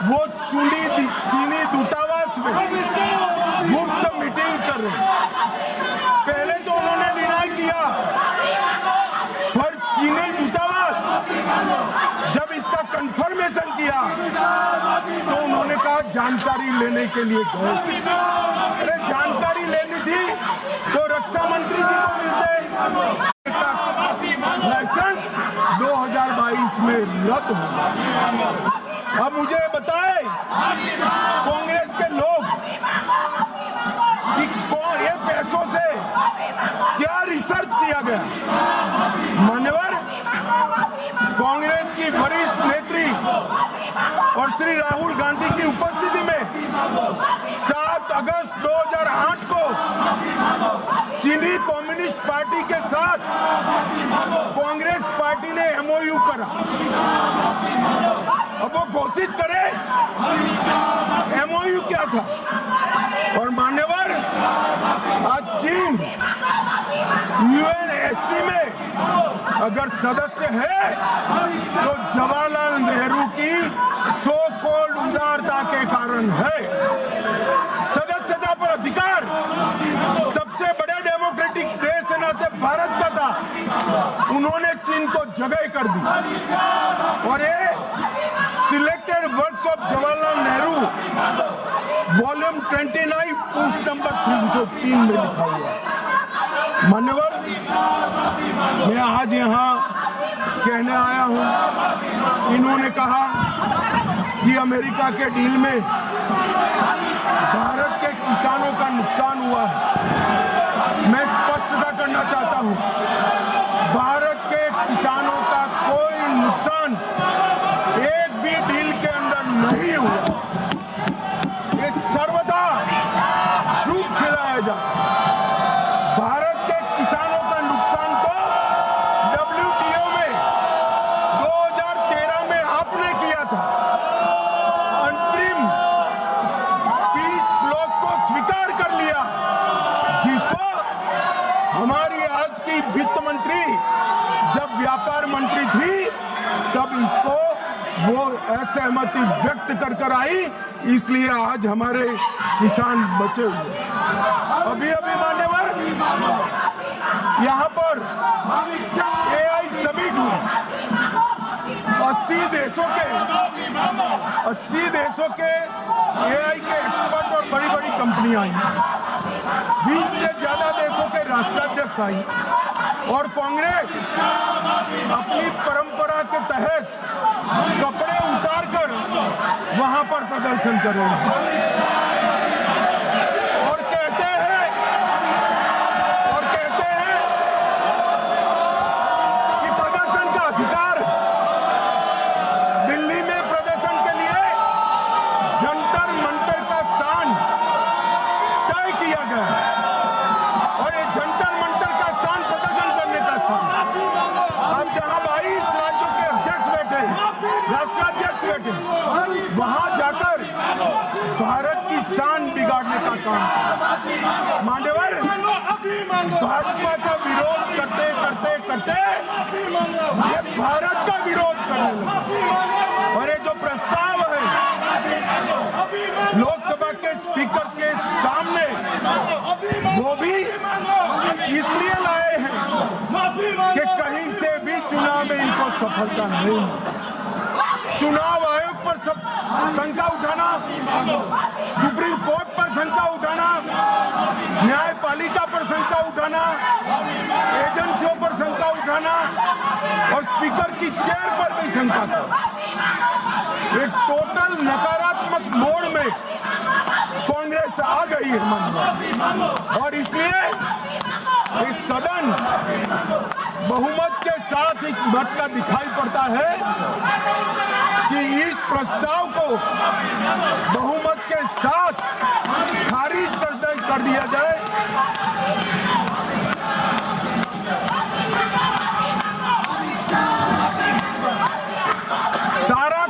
वो चीनी दूतावास में मुफ्त मीटिंग कर रहे। पहले तो उन्होंने डिनाई किया, पर चीनी दूतावास जब इसका कंफर्मेशन किया तो उन्होंने कहा जानकारी लेने के लिए गए। अरे जानकारी लेनी थी तो रक्षा मंत्री जी को मिलते। लाइसेंस 2022 में रद्द हो। अब मुझे बताएं कांग्रेस के लोग कि ये पैसों से क्या रिसर्च किया गया? मान्यवर, कांग्रेस की वरिष्ठ नेत्री और श्री राहुल गांधी की उपस्थिति में 7 अगस्त 2008 को चीनी कम्युनिस्ट पार्टी के साथ कांग्रेस पार्टी ने एमओयू करा। अब वो घोषित करे एमओयू क्या था। और मान्यवर, आज चीन यूएनएससी में अगर सदस्य है तो जवाहरलाल नेहरू की सो कॉल्ड उदारता के कारण है। सदस्यता पर अधिकार सबसे बड़े डेमोक्रेटिक देश के नाते भारत का था, उन्होंने चीन को जगह कर दी। और ये selected works of Jawaharlal Nehru volume 29 post number 303 में लिखा हुआ है। मान्यवर, मैं आज यहाँ कहने आया हूँ, इन्होंने कहा कि अमेरिका के डील में भारत के किसानों का नुकसान हुआ है। मैं स्पष्टता करना चाहता हूँ, भारत के किसानों का कोई नुकसान एक भी डील के अंदर नहीं हुआ। ये सर्वदा झूठ फैलाया जाता। भारत के किसानों का नुकसान तो WTO में 2013 में आपने किया था। अंतरिम पीस क्लॉज को स्वीकार कर लिया, जिसको हमारी आज की वित्त मंत्री जब व्यापार मंत्री थी तब इसको वो असहमति व्यक्त कर आई, इसलिए आज हमारे किसान बचे हुए। अभी मान्यवर, यहाँ पर AI समिट हुआ। 80 देशों के AI के एक्सपर्ट और बड़ी बड़ी कंपनियां आई। 20 से ज्यादा देशों के राष्ट्राध्यक्ष आई। और कांग्रेस अपनी परंपरा के तहत कपड़े उतारकर वहां पर प्रदर्शन करेंगे और कहते हैं कि प्रदर्शन का अधिकार है। दिल्ली में प्रदर्शन के लिए जंतर मंतर का स्थान तय किया गया और ये जंतर मंतर का स्थान प्रदर्शन करने का स्थान। अब जहां 22 राज्यों के अध्यक्ष बैठे हैं, राष्ट्राध्यक्ष बैठे हैं, वहां जाकर भारत की शान बिगाड़ने का काम। मान्यवर, भाजपा का विरोध करते करते करते ये भारत का विरोध करने लगे और ये जो प्रस्ताव है लोकसभा के स्पीकर के सामने, वो भी इसलिए लाए हैं कि कहीं से भी चुनाव में इनको सफलता नहीं मिली। चुनाव आयोग पर शंका उठाना, सुप्रीम कोर्ट पर शंका उठाना, न्यायपालिका पर शंका उठाना, एजेंसियों पर शंका उठाना और स्पीकर की चेयर पर भी शंका करना, एक टोटल नकारात्मक मोड़ में कांग्रेस आ गई है मन। और इसलिए इस सदन बहुमत के साथ एक मत का दिखाई पड़ता है कि इस प्रस्ताव को बहुमत के साथ खारिज कर दिया जाए। सारा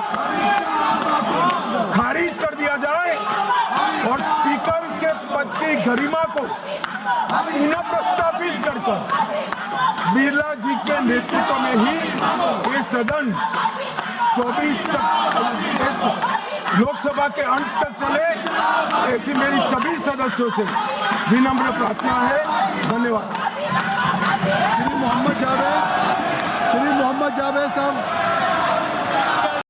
खारिज कर दिया जाए और स्पीकर के पद की गरिमा को पुनः प्रस्तावित कर बिरला जी के नेतृत्व में ही ये सदन 24 तक इस लोकसभा के अंत तक चले, ऐसी मेरी सभी सदस्यों से विनम्र प्रार्थना है। धन्यवाद। श्री मोहम्मद जावेद साहब।